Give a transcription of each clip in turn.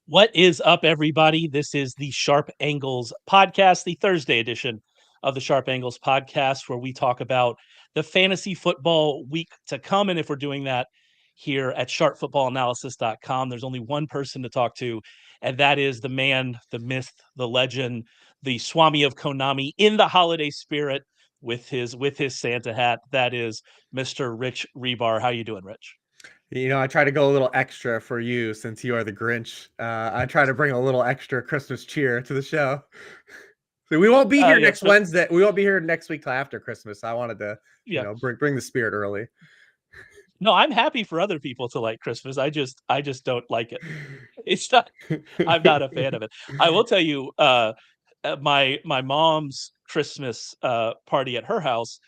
What is up, everybody? This is the Sharp Angles podcast, the Thursday edition of the Sharp Angles podcast, where we talk about the fantasy football week to come. And if we're doing that here at sharpfootballanalysis.com, there's only one person to talk to, and that is the man, the myth, the legend, the Swami of Konami in the holiday spirit with his Santa hat. That is Mr. Rich Hribar. How you doing, Rich? I try to go a little extra for you since you are the Grinch. I try to bring a little extra Christmas cheer to the show. So we won't be here Yeah, next Wednesday. We won't be here next week till after Christmas. I wanted to, yeah. bring the spirit early. No, I'm happy for other people to like Christmas. I just don't like it. It's not. I'm not a fan of it. I will tell you, my mom's Christmas party at her house.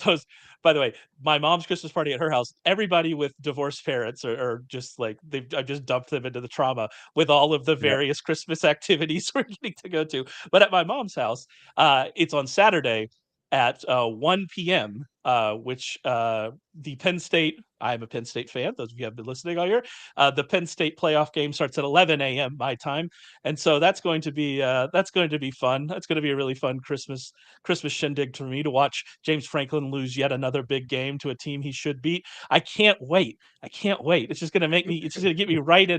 Those, by the way, my mom's Christmas party at her house. Everybody with divorced parents are just like I've just dumped them into the trauma with all of the Yep. various Christmas activities we're getting to go to. But at my mom's house, it's on Saturday at 1 p.m. Which the Penn State. I'm a Penn State fan. Those of you have been listening all year. The Penn State playoff game starts at 11 a.m. my time, and so that's going to be fun. That's going to be a really fun Christmas shindig for me to watch James Franklin lose yet another big game to a team he should beat. I can't wait. I can't wait. It's just going to make me. It's just going to get me right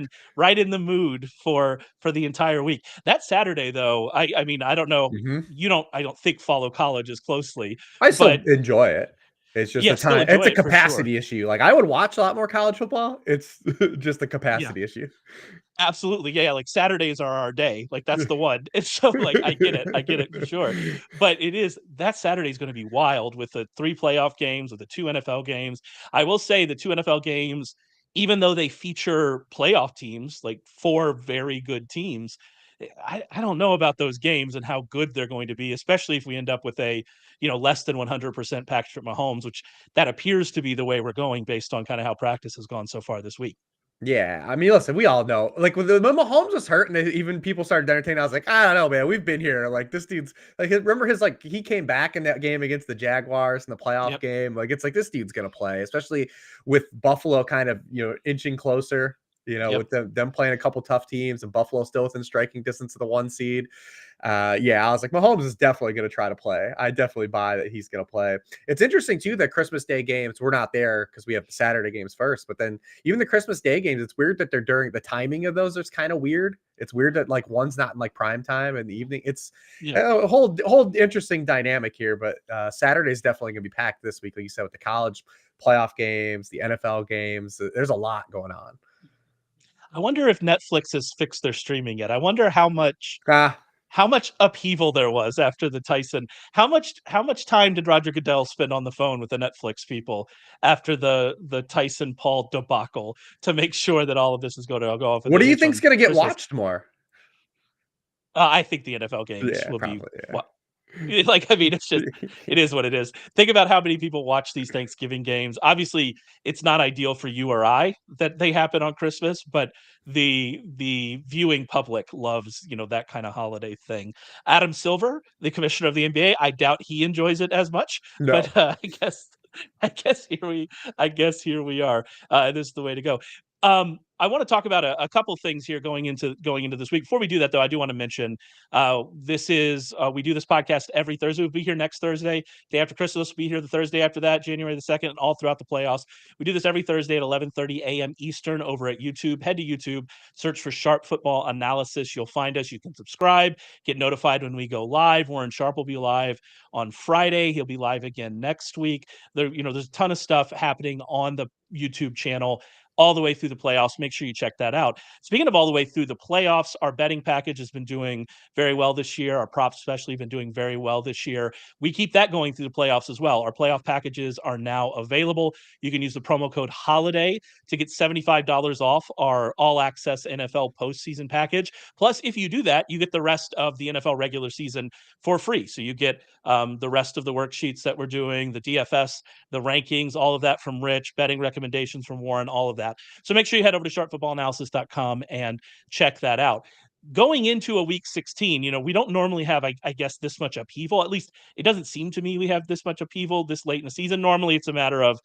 in the mood for the entire week. That Saturday, though, I mean, I don't know. Hmm. You don't. I don't think follow college as closely, I but still enjoy it. It's just yeah, a still time. It's enjoy a it for sure. capacity issue. Like I would watch a lot more college football. It's just a Yeah. capacity issue. Absolutely. Yeah, like Saturdays are our day. Like that's the one. And so like I get it. I get it for sure. But it is that Saturday is going to be wild with the 3 playoff games, with the 2 NFL games. I will say the 2 NFL games, even though they feature playoff teams, like 4 very good teams, I don't know about those games and how good they're going to be, especially if we end up with a, less than 100% Patrick Mahomes, which that appears to be the way we're going based on kind of how practice has gone so far this week. Yeah, I mean, listen, we all know. Like when Mahomes was hurt, and even people started entertaining, I was like, I don't know, man. We've been here. Like this dude's like, remember his like he came back in that game against the Jaguars in the playoff Yep. game. Like it's like this dude's gonna play, especially with Buffalo kind of inching closer. Yep. With them playing a couple tough teams and Buffalo still within striking distance of the 1 seed. Yeah, I was like, Mahomes is definitely going to try to play. I definitely buy that he's going to play. It's interesting too that Christmas Day games we're not there because we have the Saturday games first, but then even the Christmas Day games, it's weird that they're during the timing of those. It's kind of weird. It's weird that like one's not in like prime time in the evening. It's Yeah. a whole interesting dynamic here. But Saturday's definitely going to be packed this week, like you said, with the college playoff games, the NFL games. There's a lot going on. I wonder if Netflix has fixed their streaming yet. I wonder Ah, how much upheaval there was after the Tyson. How much time did Roger Goodell spend on the phone with the Netflix people after the Tyson Paul debacle to make sure that all of this is going to go off with what a do you hitch think's on going to get Christmas? watched more? I think the NFL games Yeah, will be. probably. Yeah. Like, I mean, it is what it is. Think about how many people watch these Thanksgiving games. Obviously, it's not ideal for you or I that they happen on Christmas, but the viewing public loves, that kind of holiday thing. Adam Silver, the commissioner of the NBA, I doubt he enjoys it as much, No. but I guess here we are. This is the way to go. I want to talk about a couple things here going into this week. Before we do that, though, I do want to mention we do this podcast every Thursday. We'll be here next Thursday, day after Christmas. We'll be here the Thursday after that, January the 2nd, and all throughout the playoffs. We do this every Thursday at 11:30 a.m. Eastern over at YouTube. Head to YouTube, search for Sharp Football Analysis. You'll find us. You can subscribe, get notified when we go live. Warren Sharp will be live on Friday. He'll be live again next week. There's a ton of stuff happening on the YouTube channel all the way through the playoffs. Make sure you check that out. Speaking of all the way through the playoffs, our betting package has been doing very well this year. Our props especially have been doing very well this year. We keep that going through the playoffs as well. Our playoff packages are now available. You can use the promo code HOLIDAY to get $75 off our all access NFL postseason package. Plus, if you do that, you get the rest of the NFL regular season for free. So you get the rest of the worksheets that we're doing, the DFS, the rankings, all of that from Rich, betting recommendations from Warren, all of that. So make sure you head over to sharpfootballanalysis.com and check that out. going into a week 16, we don't normally have, I guess, this much upheaval. At least it doesn't seem to me we have this much upheaval this late in the season. Normally it's a matter of,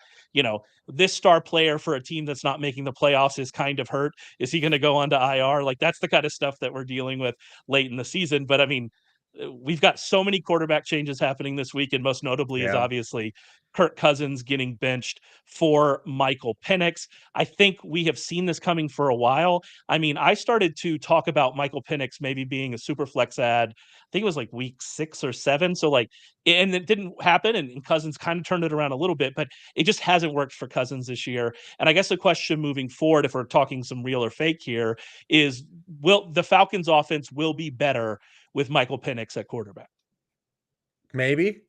this star player for a team that's not making the playoffs is kind of hurt. Is he going to go on to IR? Like, that's the kind of stuff that we're dealing with late in the season. But I mean, we've got so many quarterback changes happening this week, and most notably is obviously Kirk Cousins getting benched for Michael Penix. I think we have seen this coming for a while. I mean, I started to talk about Michael Penix maybe being a super flex ad. I think it was like week 6 or 7. So and it didn't happen, and Cousins kind of turned it around a little bit, but it just hasn't worked for Cousins this year. And I guess the question moving forward, if we're talking some real or fake here, is will the Falcons offense will be better with Michael Penix at quarterback? Maybe.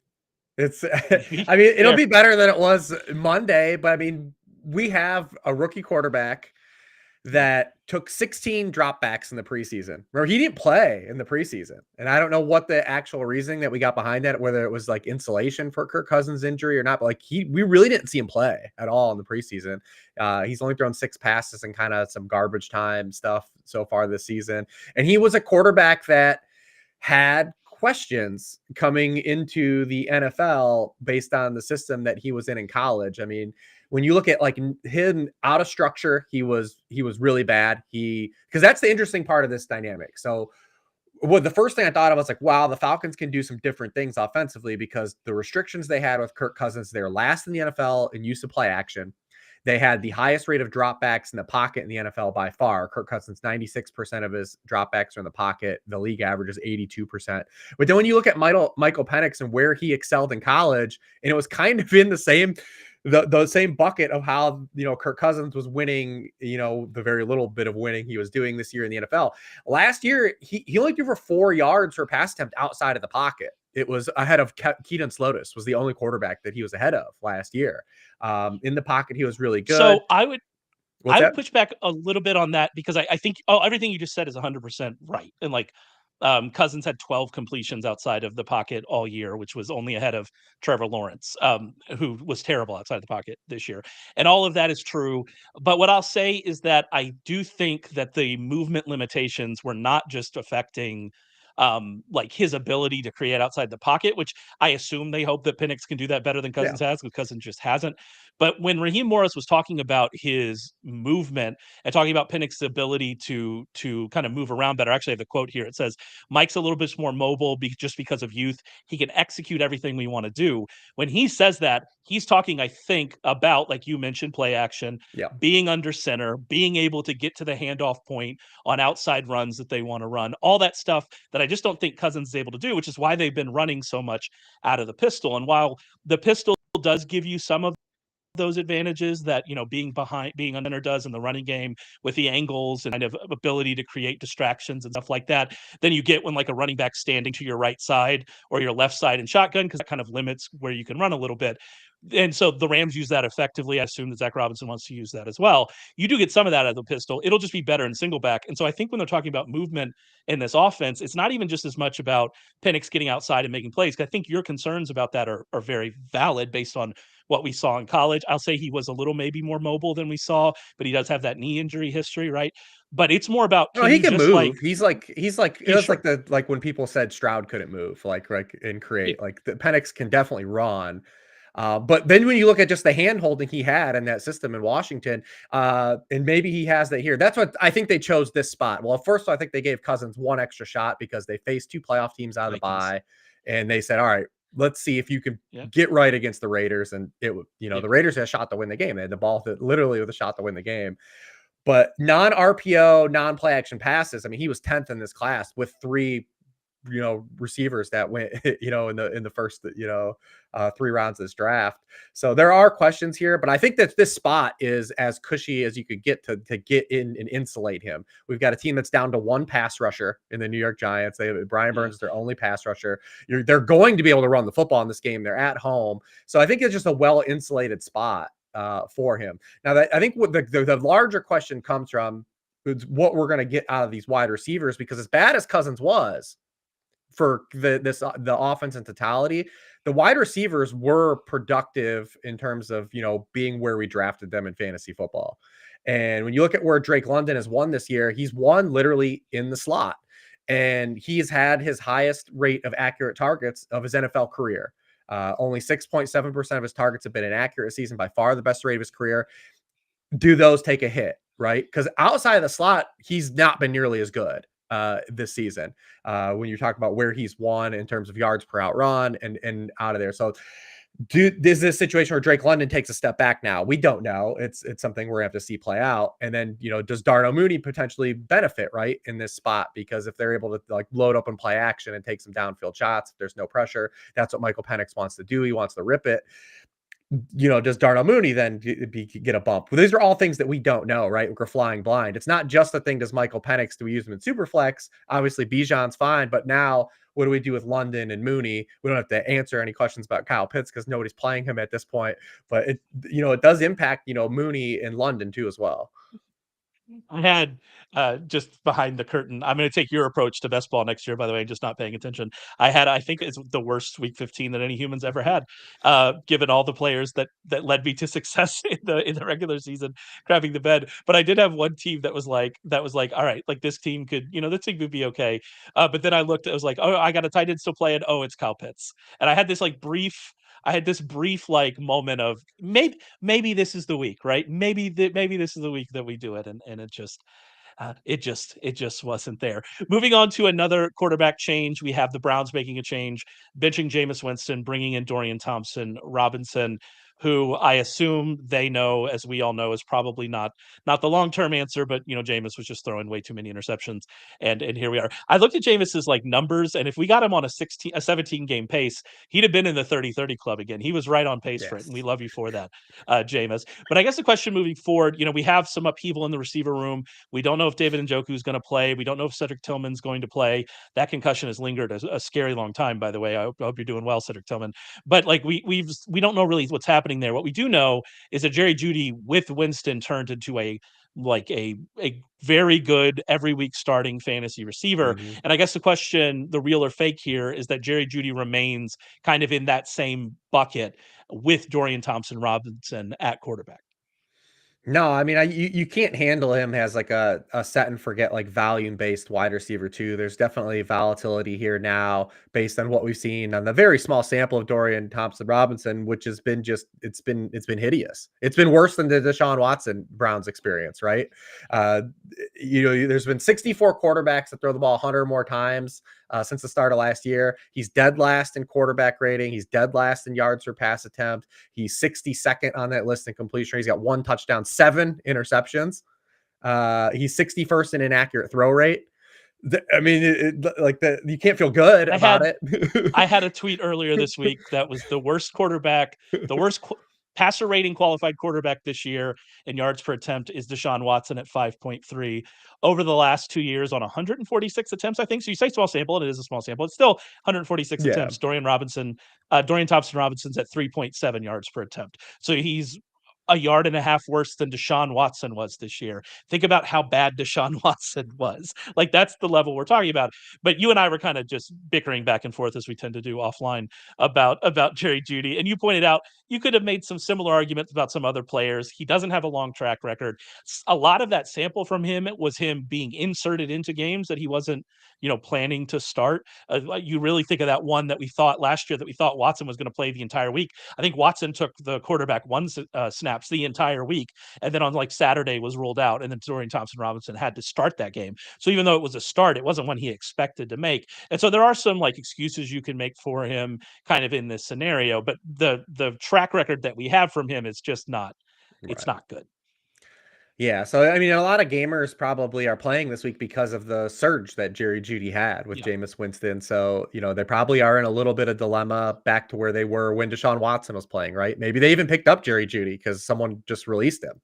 It's, Maybe. I mean, it'll be better than it was Monday, but I mean, we have a rookie quarterback that took 16 dropbacks in the preseason. Remember, he didn't play in the preseason. And I don't know what the actual reasoning that we got behind that, whether it was like insulation for Kirk Cousins' injury or not, but like we really didn't see him play at all in the preseason. He's only thrown 6 passes and kind of some garbage time stuff so far this season. And he was a quarterback that had questions coming into the NFL based on the system that he was in college. I mean, when you look at like him out of structure, he was really bad. Because that's the interesting part of this dynamic. So the first thing I thought of was like, wow, the Falcons can do some different things offensively because the restrictions they had with Kirk Cousins, they're last in the NFL in use of play action. They had the highest rate of dropbacks in the pocket in the NFL by far. Kirk Cousins, 96% of his dropbacks are in the pocket. The league average is 82%. But then when you look at Michael Penix and where he excelled in college, and it was kind of in the same bucket of how, Kirk Cousins was winning, the very little bit of winning he was doing this year in the NFL. Last year, he only threw for 4 yards per pass attempt outside of the pocket. It was ahead of Keaton Slovis, was the only quarterback that he was ahead of last year. In the pocket, he was really good. So I would push back a little bit on that because I think everything you just said is 100% right. And like Cousins had 12 completions outside of the pocket all year, which was only ahead of Trevor Lawrence, who was terrible outside the pocket this year. And all of that is true. But what I'll say is that I do think that the movement limitations were not just affecting like his ability to create outside the pocket, which I assume they hope that Penix can do that better than Cousins has, because Cousins just hasn't. But when Raheem Morris was talking about his movement and talking about Penix's ability to kind of move around better, actually I have the quote here. It says, Mike's a little bit more mobile just because of youth. He can execute everything we want to do. When he says that, he's talking, I think, about, like you mentioned, play action, being under center, being able to get to the handoff point on outside runs that they want to run, all that stuff that I just don't think Cousins is able to do, which is why they've been running so much out of the pistol. And while the pistol does give you some of those advantages that being under does in the running game with the angles and kind of ability to create distractions and stuff like that, then you get when like a running back standing to your right side or your left side in shotgun, because that kind of limits where you can run a little bit. And so the Rams use that effectively. I assume that Zach Robinson wants to use that as well. You do get some of that out of the pistol. It'll just be better in single back. And so I think when they're talking about movement in this offense, it's not even just as much about Penix getting outside and making plays. I think your concerns about that are very valid based on what we saw in college. I'll say he was a little maybe more mobile than we saw, but he does have that knee injury history, right? But it's more about he can move. He's like like when people said Stroud couldn't move, and create. Like the Penix can definitely run. But then when you look at just the hand holding he had in that system in Washington, and maybe he has that here. That's what I think they chose this spot. Well, first I think they gave Cousins one extra shot because they faced 2 playoff teams out of the bye, and they said, all right, let's see if you can get right against the Raiders. And it would, the Raiders had a shot to win the game. They had the ball literally with a shot to win the game. But non-RPO, non-play action passes, I mean, he was 10th in this class with 3 receivers that went, in the first, 3 rounds of this draft. So there are questions here, but I think that this spot is as cushy as you could get to get in and insulate him. We've got a team that's down to 1 pass rusher in the New York Giants. They have Brian Burns is their only pass rusher. They're going to be able to run the football in this game. They're at home. So I think it's just a well-insulated spot for him. Now, I think what the larger question comes from is what we're going to get out of these wide receivers, because as bad as Cousins was for the offense in totality, the wide receivers were productive in terms of, being where we drafted them in fantasy football. And when you look at where Drake London has won this year, he's won literally in the slot. And he's had his highest rate of accurate targets of his NFL career. Only 6.7% of his targets have been in accurate season, by far the best rate of his career. Do those take a hit, right? Because outside of the slot, he's not been nearly as good this season. When you talk about where he's won in terms of yards per out run and out of there. So is this situation where Drake London takes a step back now? We don't know. It's something we're gonna have to see play out. And then, does Darnell Mooney potentially benefit, right, in this spot? Because if they're able to like load up and play action and take some downfield shots, if there's no pressure, that's what Michael Penix wants to do. He wants to rip it. Does Darnell Mooney then get a bump? Well, these are all things that we don't know, right? We're flying blind. It's not just the thing, does Michael Penix, do we use him in Superflex? Obviously, Bijan's fine, but now what do we do with London and Mooney? We don't have to answer any questions about Kyle Pitts because nobody's playing him at this point. But it does impact, Mooney and London too as well. I had just behind the curtain. I'm going to take your approach to best ball next year, by the way, just not paying attention. I think it's the worst week 15 that any humans ever had, given all the players that led me to success in the regular season, crapping the bed. But I did have one team that was like, all right, like this team could, this team could be okay. But then I looked, it was like, oh, I got a tight end still playing. Oh, it's Kyle Pitts. And I had this brief like moment of maybe this is the week, right? Maybe this is the week that we do it, and it just wasn't there. Moving on to another quarterback change, we have the Browns making a change, benching Jameis Winston, bringing in Dorian Thompson-Robinson, who I assume they know, as we all know, is probably not the long-term answer, but Jameis was just throwing way too many interceptions, and here we are. I looked at Jameis's like numbers, and if we got him on a 17 game pace, he'd have been in the 30-30 club again. He was right on pace for it, and we love you for that, Jameis. But I guess the question moving forward, we have some upheaval in the receiver room. We don't know if David Njoku is going to play. We don't know if Cedric Tillman's going to play. That concussion has lingered a scary long time, by the way. I hope you're doing well, Cedric Tillman. But like we don't know really what's happening there. What we do know is that Jerry Jeudy with Winston turned into a very good every week starting fantasy receiver. Mm-hmm. And I guess the question, the real or fake here, is that Jerry Jeudy remains kind of in that same bucket with Dorian Thompson-Robinson at quarterback. No, I mean, you can't handle him as like a set and forget, like volume based wide receiver too. There's definitely volatility here now based on what we've seen on the very small sample of Dorian Thompson-Robinson, which has been it's been hideous. It's been worse than the Deshaun Watson Browns experience, right? There's been 64 quarterbacks that throw the ball 100 or more times since the start of last year. He's dead last in quarterback rating. He's dead last in yards per pass attempt. He's 62nd on that list in completion. He's got 1 touchdown, 7 interceptions. He's 61st in inaccurate throw rate. You can't feel good about it. I had a tweet earlier this week that was the worst quarterback, the worst passer rating qualified quarterback this year in yards per attempt is Deshaun Watson at 5.3 over the last 2 years on 146 attempts, I think. So you say small sample, and it is a small sample. It's still 146 attempts. Dorian Thompson-Robinson's at 3.7 yards per attempt. So he's a yard and a half worse than Deshaun Watson was this year. Think about how bad Deshaun Watson was. Like, that's the level we're talking about. But you and I were kind of just bickering back and forth, as we tend to do offline, about Jerry Jeudy. And you pointed out you could have made some similar arguments about some other players. He doesn't have a long track record. A lot of that sample from him was him being inserted into games that he wasn't, planning to start. You really think of that one that we thought last year that we thought Watson was going to play the entire week. I think Watson took the quarterback one snaps the entire week, and then on like Saturday was ruled out, and then Dorian Thompson-Robinson had to start that game. So even though it was a start, it wasn't one he expected to make. And so there are some like excuses you can make for him kind of in this scenario, but the track record that we have from him is just not, it's not good. Yeah, so I mean, a lot of gamers probably are playing this week because of the surge that Jerry Jeudy had with Jameis Winston. So, they probably are in a little bit of dilemma back to where they were when Deshaun Watson was playing, right? Maybe they even picked up Jerry Jeudy because someone just released him,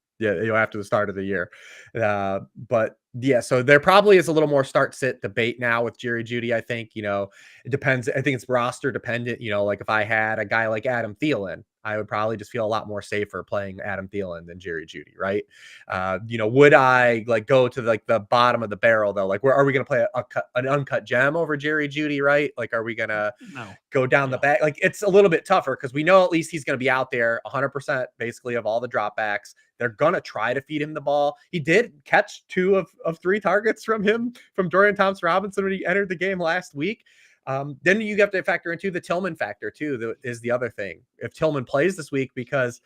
after the start of the year. But yeah, so there probably is a little more start-sit debate now with Jerry Jeudy. I think, it depends. I think it's roster dependent. Like if I had a guy like Adam Thielen I would probably just feel a lot more safer playing Adam Thielen than Jerry Jeudy, right? Would I like go to like the bottom of the barrel though? Like, where are we going to play an uncut gem over Jerry Jeudy, right? Like, are we going to No. go down the Yeah. back? Like, it's a little bit tougher because we know at least he's going to be out there 100% basically of all the dropbacks. They're going to try to feed him the ball. He did catch 2 of 3 targets from Dorian Thompson-Robinson when he entered the game last week. Then you have to factor into the Tillman factor too. Is the other thing. If Tillman plays this week, because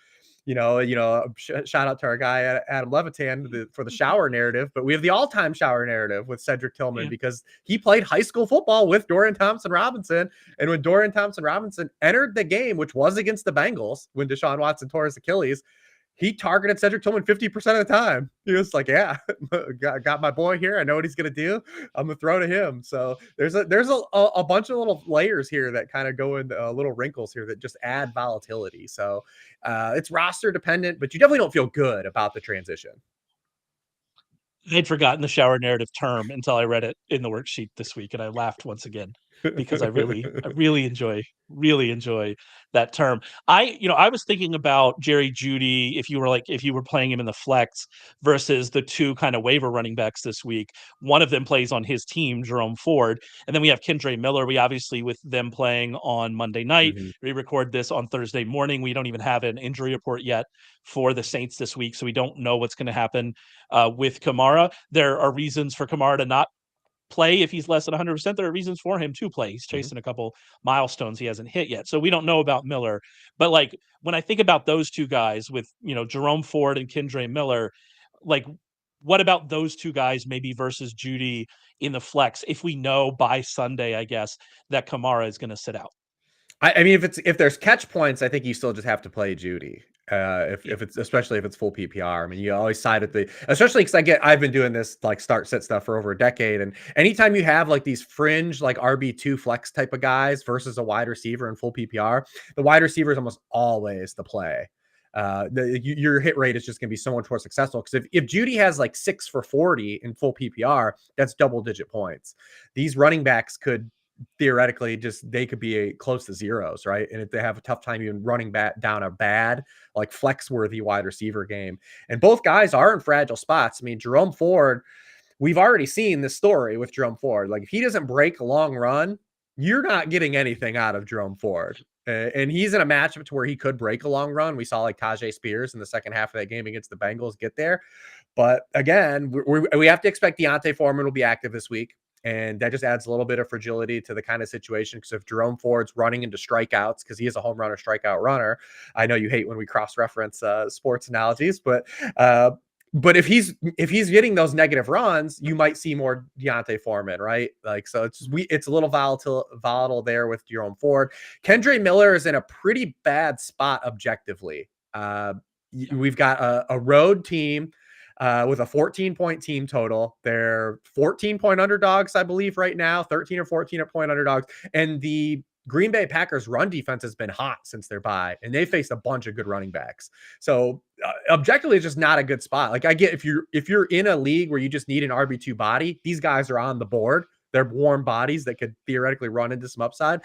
shout out to our guy Adam Levitan for the shower narrative, but we have the all-time shower narrative with Cedric Tillman because he played high school football with Dorian Thompson-Robinson, and when Dorian Thompson-Robinson entered the game, which was against the Bengals when Deshaun Watson tore his Achilles, he targeted Cedric Tillman 50% of the time. He was like, yeah, got my boy here. I know what he's going to do. I'm going to throw to him. So there's a bunch of little layers here that kind of go into little wrinkles here that just add volatility. So it's roster dependent, but you definitely don't feel good about the transition. I'd forgotten the shower narrative term until I read it in the worksheet this week, and I laughed once again because I really enjoy that term. I was thinking about Jerry Jeudy if you were playing him in the flex versus the 2 kind of waiver running backs this week. One of them plays on his team, Jerome Ford, and then we have Kendre Miller. We obviously, with them playing on Monday night, we record this on Thursday morning. We don't even have an injury report yet for the Saints this week, so we don't know what's going to happen with Kamara. There are reasons for Kamara to not play if he's less than 100%. There are reasons for him to play. He's chasing a couple milestones he hasn't hit yet. So we don't know about Miller. But like when I think about those 2 guys with, Jerome Ford and Kendre Miller, like what about those 2 guys maybe versus Jeudy in the flex if we know by Sunday, I guess, that Kamara is going to sit out? I mean, if there's catch points, I think you still just have to play Jeudy. If it's especially if it's full PPR. I mean, you always side at especially because I've been doing this like start sit stuff for over a decade, and anytime you have like these fringe like RB2 flex type of guys versus a wide receiver in full PPR, the wide receiver is almost always the play. Your hit rate is just going to be so much more successful because if Jeudy has like 6 for 40 in full PPR, that's double digit points. These running backs could theoretically they could be close to zeros, right? And if they have a tough time even running back down a bad like flex worthy wide receiver game, and both guys are in fragile spots. I mean, Jerome Ford, we've already seen this story with Jerome Ford. Like if he doesn't break a long run, you're not getting anything out of Jerome Ford. And he's in a matchup to where he could break a long run. We saw like Tajay Spears in the second half of that game against the Bengals get there. But again, we have to expect Deontay Foreman will be active this week. And that just adds a little bit of fragility to the kind of situation. Because if Jerome Ford's running into strikeouts, because he is a home run or strikeout runner, I know you hate when we cross-reference sports analogies, but if he's getting those negative runs, you might see more Deontay Foreman, right? Like so, it's a little volatile there with Jerome Ford. Kendre Miller is in a pretty bad spot objectively. We've got a road team. With a 14-point team total. They're 14-point underdogs, I believe, right now, 13 or 14-point underdogs. And the Green Bay Packers run defense has been hot since their bye, and they faced a bunch of good running backs. So objectively, it's just not a good spot. Like I get if you're in a league where you just need an RB2 body, these guys are on the board. They're warm bodies that could theoretically run into some upside.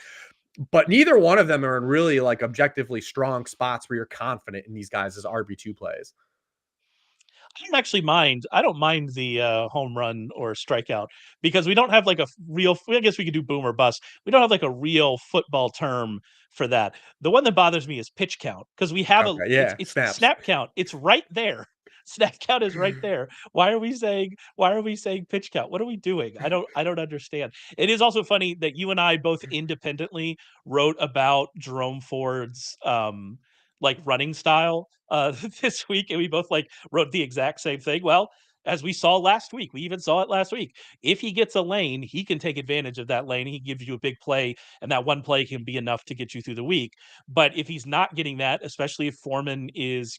But neither one of them are in really like objectively strong spots where you're confident in these guys as RB2 plays. I don't mind the home run or strikeout because we don't have like a real. I guess we could do boom or bust. We don't have like a real football term for that. The one that bothers me is pitch count because we have it's snap count. It's right there. Snap count is right there. Why are we saying pitch count? What are we doing? I don't understand. It is also funny that you and I both independently wrote about Jerome Ford's like running style this week, and we both like wrote the exact same thing. Well, as we saw last week, we even saw it last week. If he gets a lane, he can take advantage of that lane. He gives you a big play, and that one play can be enough to get you through the week. But if he's not getting that, especially if Foreman is,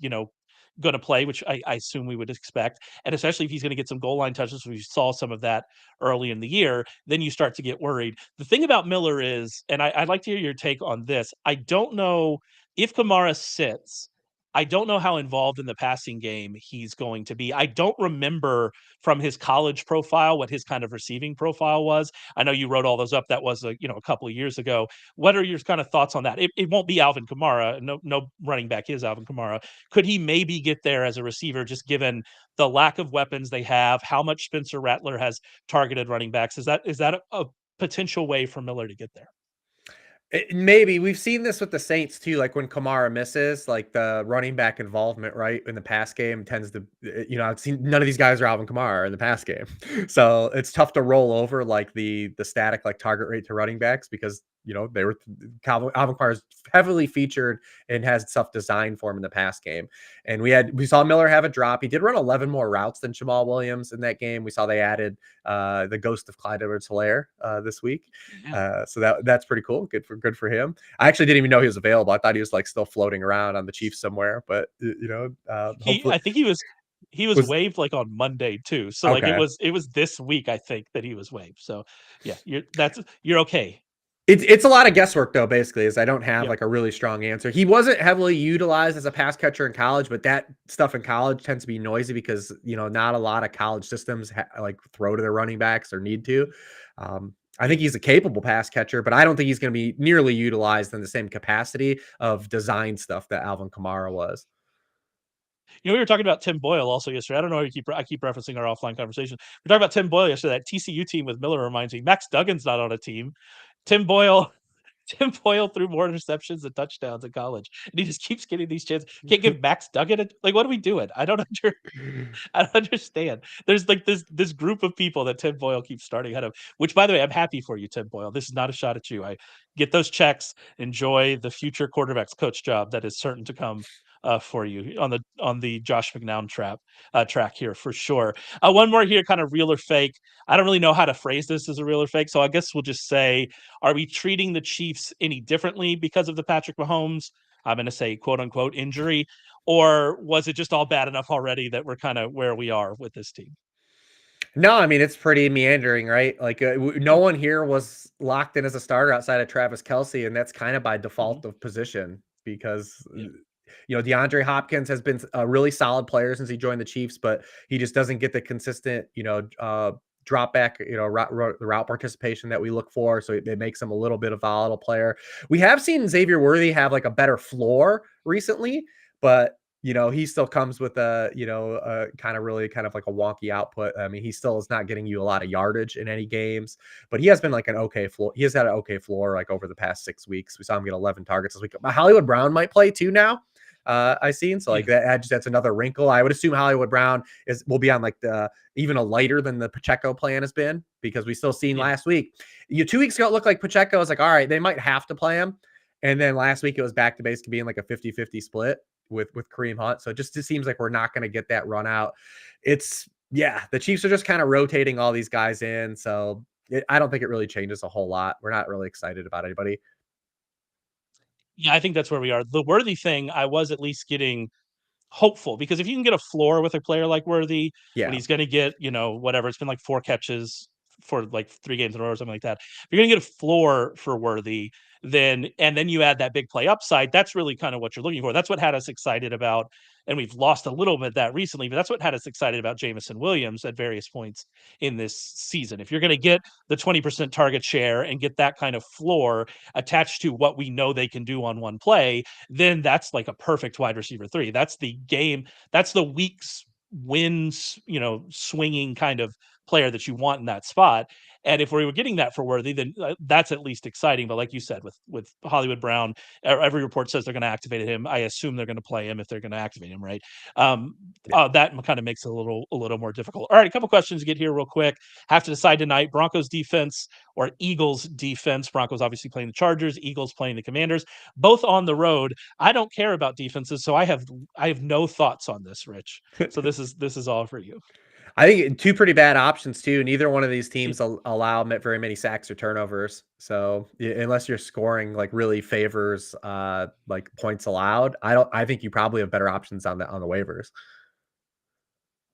going to play, which I assume we would expect, and especially if he's going to get some goal line touches, we saw some of that early in the year, then you start to get worried. The thing about Miller is, and I'd like to hear your take on this, I don't know if Kamara sits, I don't know how involved in the passing game he's going to be. I don't remember from his college profile what his kind of receiving profile was. I know you wrote all those up. That was a couple of years ago. What are your kind of thoughts on that? It won't be Alvin Kamara. No running back is Alvin Kamara. Could he maybe get there as a receiver, just given the lack of weapons they have, how much Spencer Rattler has targeted running backs? Is that a potential way for Miller to get there? Maybe we've seen this with the Saints too. Like when Kamara misses, like the running back involvement, right, in the pass game tends to, I've seen none of these guys are Alvin Kamara in the pass game, so it's tough to roll over like the static like target rate to running backs because they were Alvin Kamara is heavily featured and has stuff designed for him in the pass game. And we saw Miller have a drop. He did run 11 more routes than Jamal Williams in that game. We saw they added the ghost of Clyde Edwards-Helaire this week. Yeah. So that's pretty cool. Good for him. I actually didn't even know he was available. I thought he was like still floating around on the Chiefs somewhere, but hopefully I think he was was waived like on Monday too. So like it okay. was it was this week I think that he was waived. So yeah, you're okay. It's a lot of guesswork though, basically, is I don't have Yep. like a really strong answer. He wasn't heavily utilized as a pass catcher in college, but that stuff in college tends to be noisy because, not a lot of college systems like throw to their running backs or need to. I think he's a capable pass catcher, but I don't think he's going to be nearly utilized in the same capacity of design stuff that Alvin Kamara was. We were talking about Tim Boyle also yesterday. I don't know why I keep referencing our offline conversation. We're talking about Tim Boyle yesterday. That TCU team with Miller reminds me. Max Duggan's not on a team. Tim Boyle Tim Boyle threw more interceptions than touchdowns in college, and he just keeps getting these chances. Can't give Max Duggan like what are we doing? I don't understand. There's like this group of people that Tim Boyle keeps starting ahead of. Which, by the way, I'm happy for you, Tim Boyle. This is not a shot at you. I get those checks. Enjoy the future quarterbacks coach job that is certain to come for you on the Josh McNown track here for sure. One more here, kind of real or fake. I don't really know how to phrase this as a real or fake, so I guess we'll just say, are we treating the Chiefs any differently because of the Patrick Mahomes, I'm going to say, quote unquote, injury? Or was it just all bad enough already that we're kind of where we are with this team? No, I mean, it's pretty meandering, right? Like, no Yeah. one here was locked in as a starter outside of Travis Kelce, and that's kind of by Mm-hmm. default of position because, Yeah. DeAndre Hopkins has been a really solid player since he joined the Chiefs, but he just doesn't get the consistent, drop back, route participation that we look for. So it makes him a little bit of a volatile player. We have seen Xavier Worthy have like a better floor recently, but he still comes with a kind of like a wonky output. I mean, he still is not getting you a lot of yardage in any games, but he has been like an okay floor. He has had an okay floor like over the past 6 weeks. We saw him get 11 targets this week. Hollywood Brown might play too now. I've seen. So like Yeah. that's another wrinkle. I would assume Hollywood Brown will be on like the even a lighter than the Pacheco plan has been because we still seen Yeah. last week. 2 weeks ago, it looked like Pacheco was like, all right, they might have to play him. And then last week it was back to basically being like a 50-50 split with Kareem Hunt. So it just seems like we're not going to get that run out. The Chiefs are just kind of rotating all these guys in. So I don't think it really changes a whole lot. We're not really excited about anybody. Yeah, I think that's where we are. The Worthy thing, I was at least getting hopeful because if you can get a floor with a player like Worthy, when Yeah. he's going to get, whatever, it's been like 4 catches for like 3 games in a row or something like that. If you're going to get a floor for Worthy, then you add that big play upside, that's really kind of what you're looking for. That's what had us excited about, and we've lost a little bit of that recently, but that's what had us excited about Jamison Williams at various points in this season. If you're going to get the 20% target share and get that kind of floor attached to what we know they can do on one play, then that's like a perfect wide receiver 3. That's the game. That's the week's wins, swinging kind of player that you want in that spot. And if we were getting that for Worthy, then that's at least exciting. But like you said, with Hollywood Brown, every report says they're going to activate him. I assume they're going to play him if they're going to activate him, right? Yeah. That kind of makes it a little more difficult. All right, a couple questions to get here real quick. Have to decide tonight: Broncos defense or Eagles defense. Broncos obviously playing the Chargers, Eagles playing the Commanders, both on the road. I don't care about defenses, so I have no thoughts on this, Rich. So this is all for you. I think two pretty bad options too. Neither one of these Yeah. teams allow very many sacks or turnovers. So unless you're scoring like really favors like points allowed, I think you probably have better options on the waivers.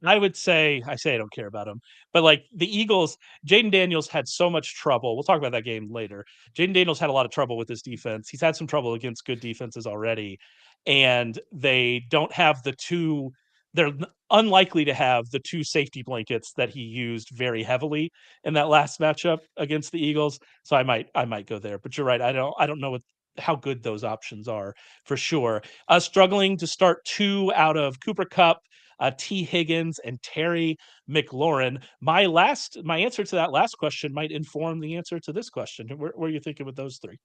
I say I don't care about him, but like the Eagles, Jaden Daniels had so much trouble. We'll talk about that game later. Jaden Daniels had a lot of trouble with his defense. He's had some trouble against good defenses already. and they don't have the two. They're unlikely to have the two safety blankets that he used very heavily in that last matchup against the Eagles. So I might go there. But you're right. I don't know how good those options are for sure. Struggling to start two out of Cooper Kupp, T. Higgins, and Terry McLaurin. My answer to that last question might inform the answer to this question. Where are you thinking with those three?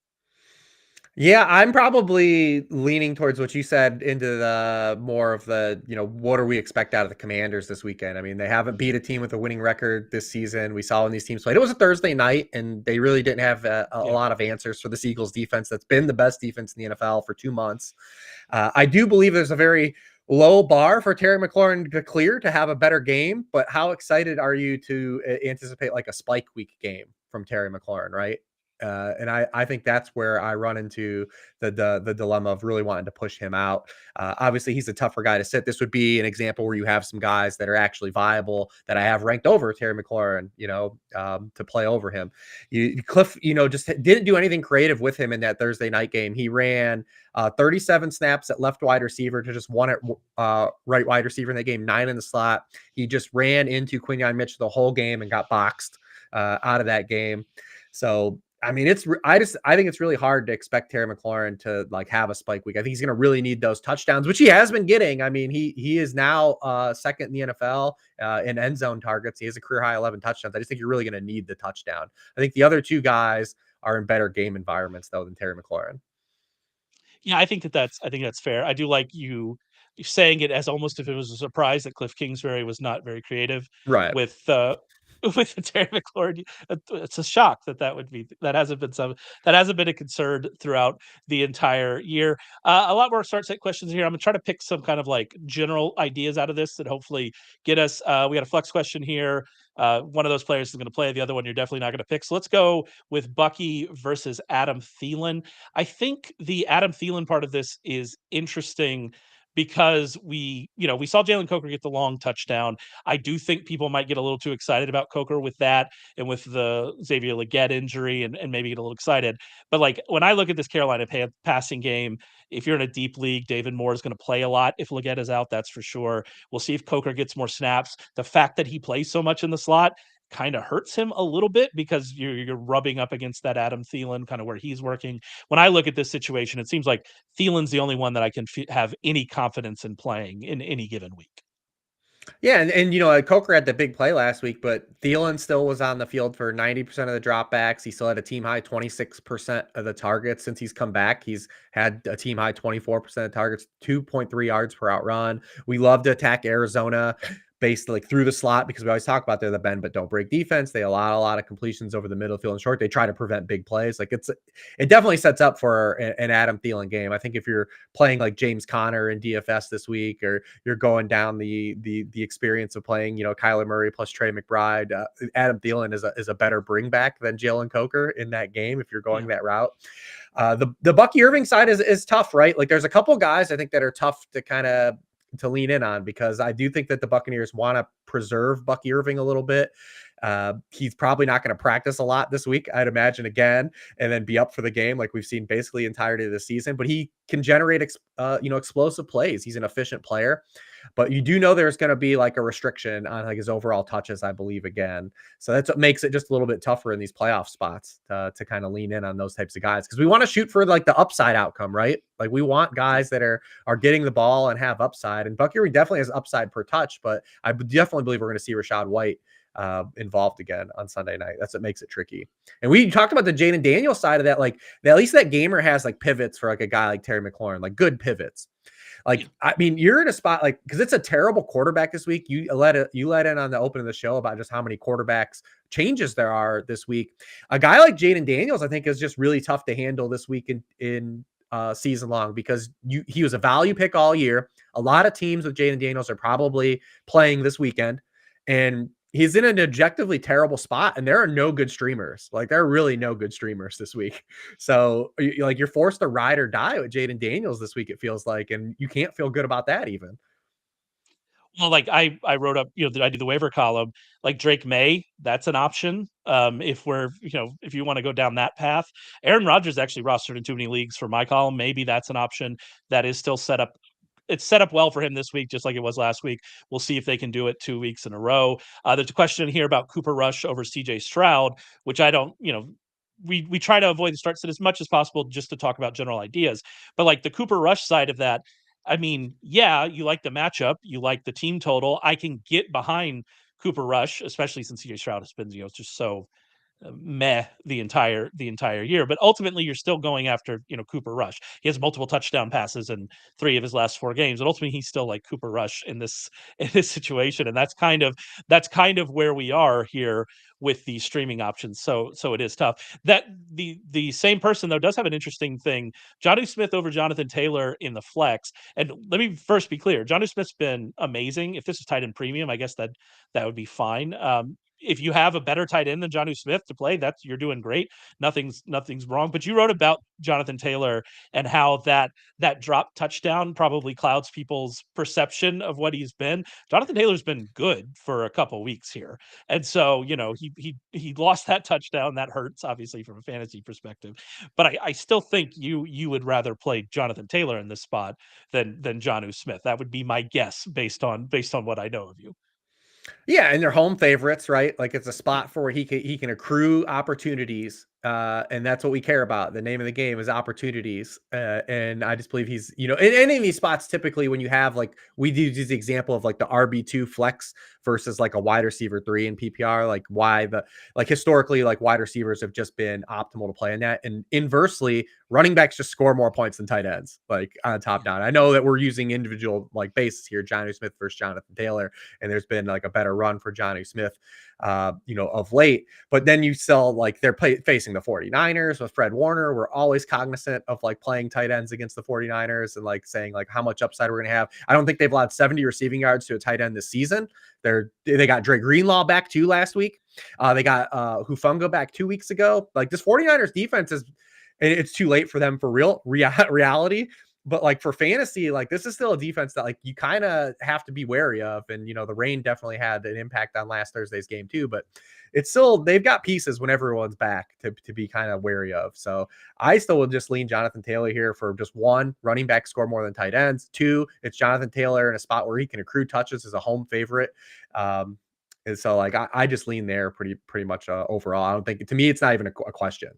Yeah, I'm probably leaning towards what you said into the more of the, what do we expect out of the Commanders this weekend? I mean, they haven't beat a team with a winning record this season. We saw when these teams played. It was a Thursday night, and they really didn't have a Yeah. lot of answers for this Eagles defense that's been the best defense in the NFL for 2 months. I do believe there's a very low bar for Terry McLaurin to clear to have a better game, but how excited are you to anticipate like a spike week game from Terry McLaurin, right? And I think that's where I run into the dilemma of really wanting to push him out. Obviously, he's a tougher guy to sit. This would be an example where you have some guys that are actually viable that I have ranked over Terry McLaurin, to play over him. Cliff, just didn't do anything creative with him in that Thursday night game. He ran 37 snaps at left wide receiver to just one at right wide receiver in that game, 9 in the slot. He just ran into Quinyon Mitchell the whole game and got boxed out of that game. So I mean, I think it's really hard to expect Terry McLaurin to like have a spike week. I think he's going to really need those touchdowns, which he has been getting. I mean, he is now second in the NFL in end zone targets. He has a career high 11 touchdowns. I just think you're really going to need the touchdown. I think the other two guys are in better game environments though than Terry McLaurin. Yeah, I think that's fair. I do like you saying it as almost if it was a surprise that Cliff Kingsbury was not very creative Right. with with the Terry McLaurin. It's a shock that hasn't been a concern throughout the entire year. A lot more start set questions here. I'm gonna try to pick some kind of like general ideas out of this that hopefully get us. We got a flex question here. One of those players is going to play. The other one you're definitely not going to pick. So let's go with Bucky versus Adam Thielen. I think the Adam Thielen part of this is interesting because we saw Jalen Coker get the long touchdown. I do think people might get a little too excited about Coker with that and with the Xavier Legette injury and maybe get a little excited. But like when I look at this Carolina passing game, if you're in a deep league, David Moore is going to play a lot if Legette is out, that's for sure. We'll see if Coker gets more snaps. The fact that he plays so much in the slot kind of hurts him a little bit because you're rubbing up against that Adam Thielen kind of where he's working. When I look at this situation, it seems like Thielen's the only one that I can have any confidence in playing in any given week. Yeah, and Coker had the big play last week, but Thielen still was on the field for 90% of the dropbacks. He still had a team high 26% of the targets since he's come back. He's had a team high 24% of targets, 2.3 yards per out run. We love to attack Arizona based like through the slot because we always talk about they're the bend but don't break defense. They allow a lot of completions over the middle field and short. They try to prevent big plays. Like it definitely sets up for an Adam Thielen game. I think if you're playing like James Conner in DFS this week, or you're going down the experience of playing, Kyler Murray plus Trey McBride, Adam Thielen is a better bring back than Jalen Coker in that game if you're going that route. The Bucky Irving side is tough, right? Like there's a couple guys I think that are tough to kind of to lean in on because I do think that the Buccaneers want to preserve Bucky Irving a little bit. He's probably not going to practice a lot this week, I'd imagine, again, and then be up for the game like we've seen basically the entirety of the season. But he can generate, explosive plays. He's an efficient player. But you do know there's going to be like a restriction on like his overall touches, I believe, again. So that's what makes it just a little bit tougher in these playoff spots to kind of lean in on those types of guys because we want to shoot for like the upside outcome, right? Like we want guys that are getting the ball and have upside. And Bucky Irving definitely has upside per touch, but I definitely believe we're going to see Rashad White involved again on Sunday night. That's what makes it tricky. And we talked about the Jaden Daniels side of that. Like at least that gamer has like pivots for like a guy like Terry McLaurin, like good pivots. Like, I mean, you're in a spot like because it's a terrible quarterback this week. You let in on the open of the show about just how many quarterbacks changes there are this week. A guy like Jaden Daniels, I think, is just really tough to handle this week in season long because he was a value pick all year. A lot of teams with Jaden Daniels are probably playing this weekend, and he's in an objectively terrible spot, and there are no good streamers. Like there are really no good streamers this week. So like you're forced to ride or die with Jaden Daniels this week, it feels like, and you can't feel good about that even. Well, like I wrote up, I do the waiver column, like Drake May, that's an option. If we're, if you want to go down that path. Aaron Rodgers actually rostered in too many leagues for my column. Maybe that's an option that is still set up. It's set up well for him this week, just like it was last week. We'll see if they can do it 2 weeks in a row. There's a question here about Cooper Rush over CJ Stroud, which I don't, we try to avoid the start sit as much as possible just to talk about general ideas. But like the Cooper Rush side of that, I mean, yeah, you like the matchup, you like the team total. I can get behind Cooper Rush, especially since CJ Stroud has been, just so meh the entire year. But ultimately, you're still going after Cooper Rush. He has multiple touchdown passes in 3 of his last 4 games, but ultimately he's still like Cooper Rush in this situation, and that's kind of where we are here with the streaming options. So it is tough. That the same person though does have an interesting thing. Jonnu Smith over Jonathan Taylor in the flex. And let me first be clear: Jonnu Smith's been amazing. If this is tight end premium, I guess that would be fine. If you have a better tight end than Jonnu Smith to play, you're doing great. Nothing's wrong. But you wrote about Jonathan Taylor and how that drop touchdown probably clouds people's perception of what he's been. Jonathan Taylor's been good for a couple weeks here, and so he lost that touchdown. That hurts obviously from a fantasy perspective. But I still think you would rather play Jonathan Taylor in this spot than Jonnu Smith. That would be my guess based on what I know of you. Yeah, and they're home favorites, right? Like it's a spot for where he can accrue opportunities, and that's what we care about. The name of the game is opportunities, and I just believe he's, in any of these spots. Typically, when you have like we do use the example of like the RB2 flex versus like a wide receiver 3 in PPR, like historically like wide receivers have just been optimal to play in that, and inversely, running backs just score more points than tight ends, like on top down. I know that we're using individual like basis here, Jonnu Smith versus Jonathan Taylor, and there's been like a better run for Jonnu Smith, of late. But then you sell like they're facing the 49ers with Fred Warner. We're always cognizant of like playing tight ends against the 49ers and like saying like how much upside we're going to have. I don't think they've allowed 70 receiving yards to a tight end this season. They got Dre Greenlaw back too last week. They got Hufunga back 2 weeks ago. Like this 49ers defense is, it's too late for them for reality. But like for fantasy, like this is still a defense that like you kind of have to be wary of. And, the rain definitely had an impact on last Thursday's game too, but it's still, they've got pieces when everyone's back to be kind of wary of. So I still would just lean Jonathan Taylor here for just 1, running back score more than tight ends. 2, it's Jonathan Taylor in a spot where he can accrue touches as a home favorite. And so like, I just lean there pretty much overall. I don't think, to me, it's not even a question.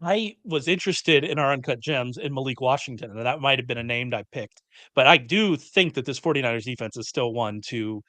I was interested in our uncut gems in Malik Washington, and that might have been a name I picked. But I do think that this 49ers defense is still one to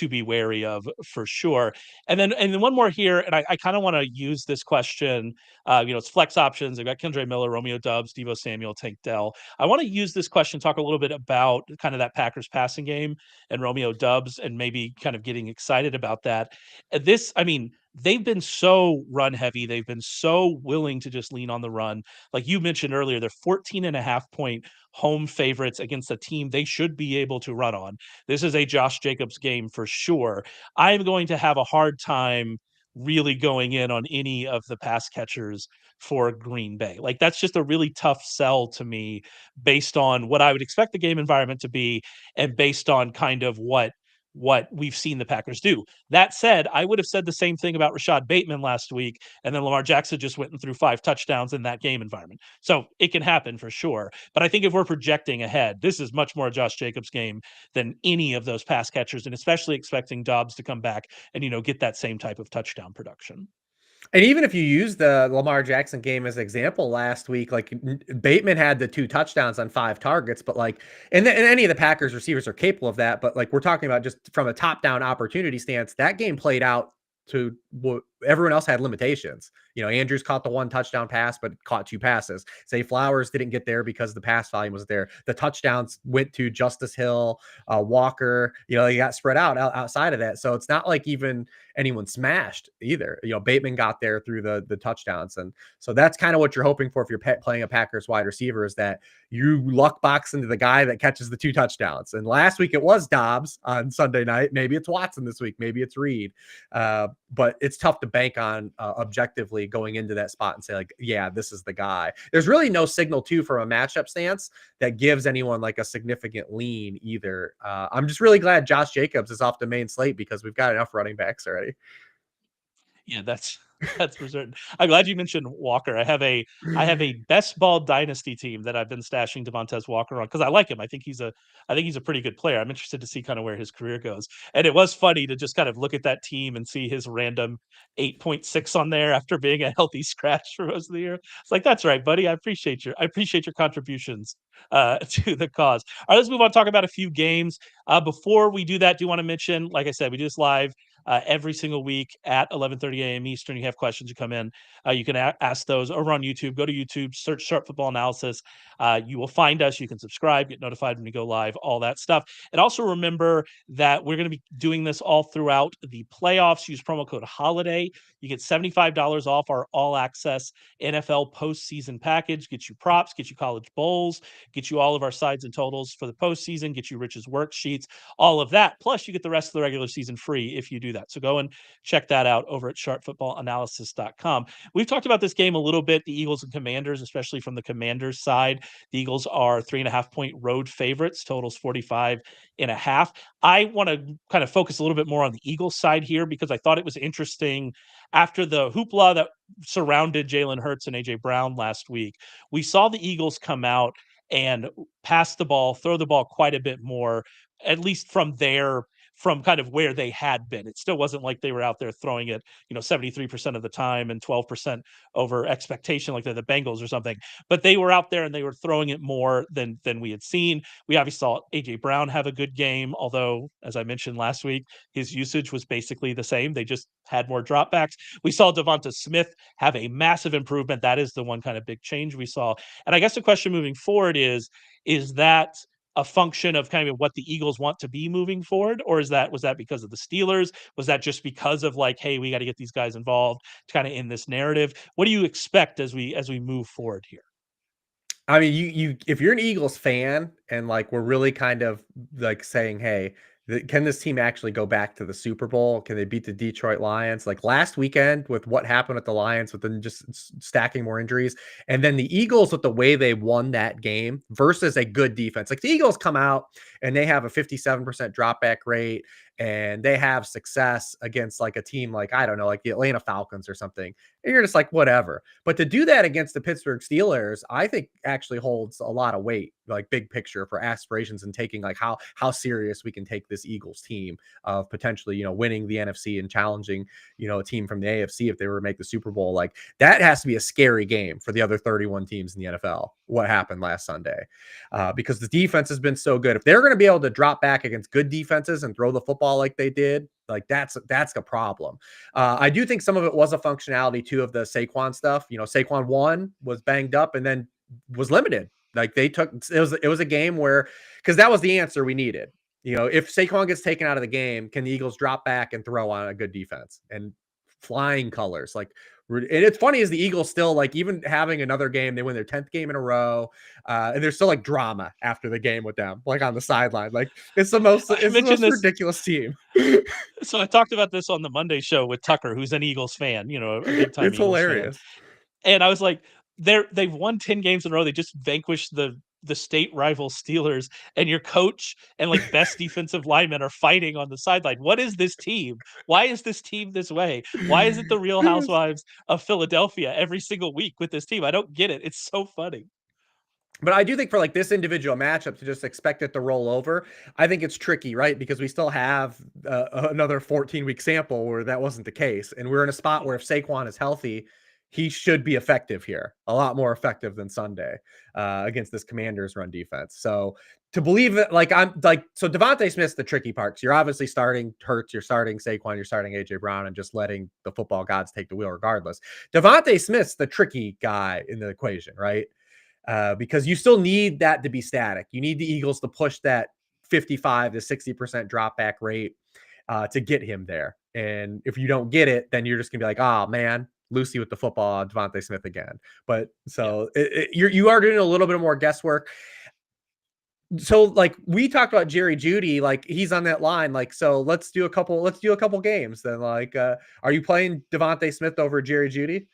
be wary of for sure. And then one more here, and I kind of want to use this question. It's flex options. I've got Kendre Miller, Romeo Dubs, Devo Samuel, Tank Dell. I want to use this question, talk a little bit about kind of that Packers passing game and Romeo Dubs, and maybe kind of getting excited about that. I mean, they've been so run heavy. They've been so willing to just lean on the run. Like you mentioned earlier, they're 14.5-point home favorites against a team they should be able to run on. This is a Josh Jacobs game for sure. I'm going to have a hard time really going in on any of the pass catchers for Green Bay. Like that's just a really tough sell to me based on what I would expect the game environment to be and based on kind of what we've seen the Packers do. That said, I would have said the same thing about Rashad Bateman last week, and then Lamar Jackson just went and threw 5 touchdowns in that game environment. So it can happen for sure. But I think if we're projecting ahead, this is much more a Josh Jacobs game than any of those pass catchers, and especially expecting Dobbs to come back and get that same type of touchdown production. And even if you use the Lamar Jackson game as an example last week, like Bateman had the 2 touchdowns on 5 targets, but like, and any of the Packers receivers are capable of that. But like, we're talking about just from a top down opportunity stance, that game played out to what everyone else had limitations. Andrews caught the 1 touchdown pass, but caught 2 passes. Say Flowers didn't get there because the pass volume was there. The touchdowns went to Justice Hill, Walker. They got spread out outside of that. So it's not like even anyone smashed either. Bateman got there through the touchdowns. And so that's kind of what you're hoping for if you're playing a Packers wide receiver, is that you luck box into the guy that catches the 2 touchdowns. And last week it was Dobbs on Sunday night. Maybe it's Watson this week. Maybe it's Reed. But it's tough to bank on objectively going into that spot and say like, yeah, this is the guy. There's really no signal too from a matchup stance that gives anyone like a significant lean either. I'm just really glad Josh Jacobs is off the main slate because we've got enough running backs already. Yeah, that's for certain. I'm glad you mentioned Walker. I have a best ball dynasty team that I've been stashing Devontae Walker on because I like him. I think he's a pretty good player. I'm interested to see kind of where his career goes. And it was funny to just kind of look at that team and see his random 8.6 on there after being a healthy scratch for most of the year. It's like that's right, buddy. I appreciate your contributions to the cause. All right, let's move on. Talk about a few games. Before we do that, do you want to mention? Like I said, we do this live every single week at 11:30 a.m. Eastern. You have questions, you come in, you can ask those over on YouTube. Go to YouTube, search Sharp Football Analysis. You will find us. You can subscribe, get notified when we go live, all that stuff. And also remember that we're going to be doing this all throughout the playoffs. Use promo code HOLIDAY. You get $75 off our all access NFL postseason package. Get you props, get you college bowls, get you all of our sides and totals for the postseason, get you Rich's worksheets, all of that. Plus, you get the rest of the regular season free if you do that. So go and check that out over at sharpfootballanalysis.com. We've talked about this game a little bit, the Eagles and Commanders, especially from the Commanders side. The Eagles are 3.5-point road favorites, totals 45.5. I want to kind of focus a little bit more on the Eagles side here because I thought it was interesting after the hoopla that surrounded Jalen Hurts and A.J. Brown last week. We saw the Eagles come out and pass the ball, throw the ball quite a bit more, at least from kind of where they had been. It still wasn't like they were out there throwing it, 73% of the time and 12% over expectation like the Bengals or something. But they were out there and they were throwing it more than we had seen. We obviously saw A.J. Brown have a good game, although, as I mentioned last week, his usage was basically the same. They just had more dropbacks. We saw Devonta Smith have a massive improvement. That is the one kind of big change we saw. And I guess the question moving forward is that a function of kind of what the Eagles want to be moving forward, or was that because of the Steelers? Was that just because of like, hey, we got to get these guys involved kind of in this narrative? What do you expect as we move forward here? I mean, you if you're an Eagles fan and like we're really kind of like saying, hey, can this team actually go back to the Super Bowl? Can they beat the Detroit Lions? Like last weekend with what happened with the Lions, with them just stacking more injuries, and then the Eagles with the way they won that game versus a good defense. Like the Eagles come out and they have a 57% dropback rate, and they have success against like a team like, I don't know, like the Atlanta Falcons or something. And you're just like, whatever. But to do that against the Pittsburgh Steelers, I think actually holds a lot of weight, like big picture for aspirations and taking like how serious we can take this Eagles team of potentially, winning the NFC and challenging, a team from the AFC if they were to make the Super Bowl. Like that has to be a scary game for the other 31 teams in the NFL. What happened last Sunday? Because the defense has been so good. If they're going to be able to drop back against good defenses and throw the football like they did, like that's a problem. I do think some of it was a functionality too of the Saquon stuff. Saquon was banged up and then was limited. Like it was a game where, because that was the answer we needed. If Saquon gets taken out of the game, can the Eagles drop back and throw on a good defense and flying colors? Like, and it's funny is the Eagles still like even having another game, they win their 10th game in a row, and there's still like drama after the game with them, like on the sideline. Like it's the most ridiculous team. So I talked about this on the Monday show with Tucker, who's an Eagles fan, a big time It's Eagles fan. hilarious. And I was like, they've won 10 games in a row. They just vanquished the state rival Steelers, and your coach and like best defensive linemen are fighting on the sideline. What is this team? Why is this team this way? Why is it the Real Housewives of Philadelphia every single week with this team? I don't get it. It's so funny. But I do think for like this individual matchup to just expect it to roll over, I think it's tricky, right? Because we still have another 14-week sample where that wasn't the case. And we're in a spot where if Saquon is healthy, he should be effective here, a lot more effective than Sunday against this Commanders run defense. So to believe that, so Devontae Smith's the tricky part. So you're obviously starting Hurts, you're starting Saquon, you're starting A.J. Brown, and just letting the football gods take the wheel regardless. Devontae Smith's the tricky guy in the equation, right? Because you still need that to be static. You need the Eagles to push that 55 to 60% drop back rate to get him there. And if you don't get it, then you're just gonna be like, oh man, Lucy with the football, Devontae Smith again. But so you are doing a little bit more guesswork. So like we talked about Jerry Jeudy, like he's on that line. Like, so let's do a couple games then. Like, are you playing Devontae Smith over Jerry Jeudy?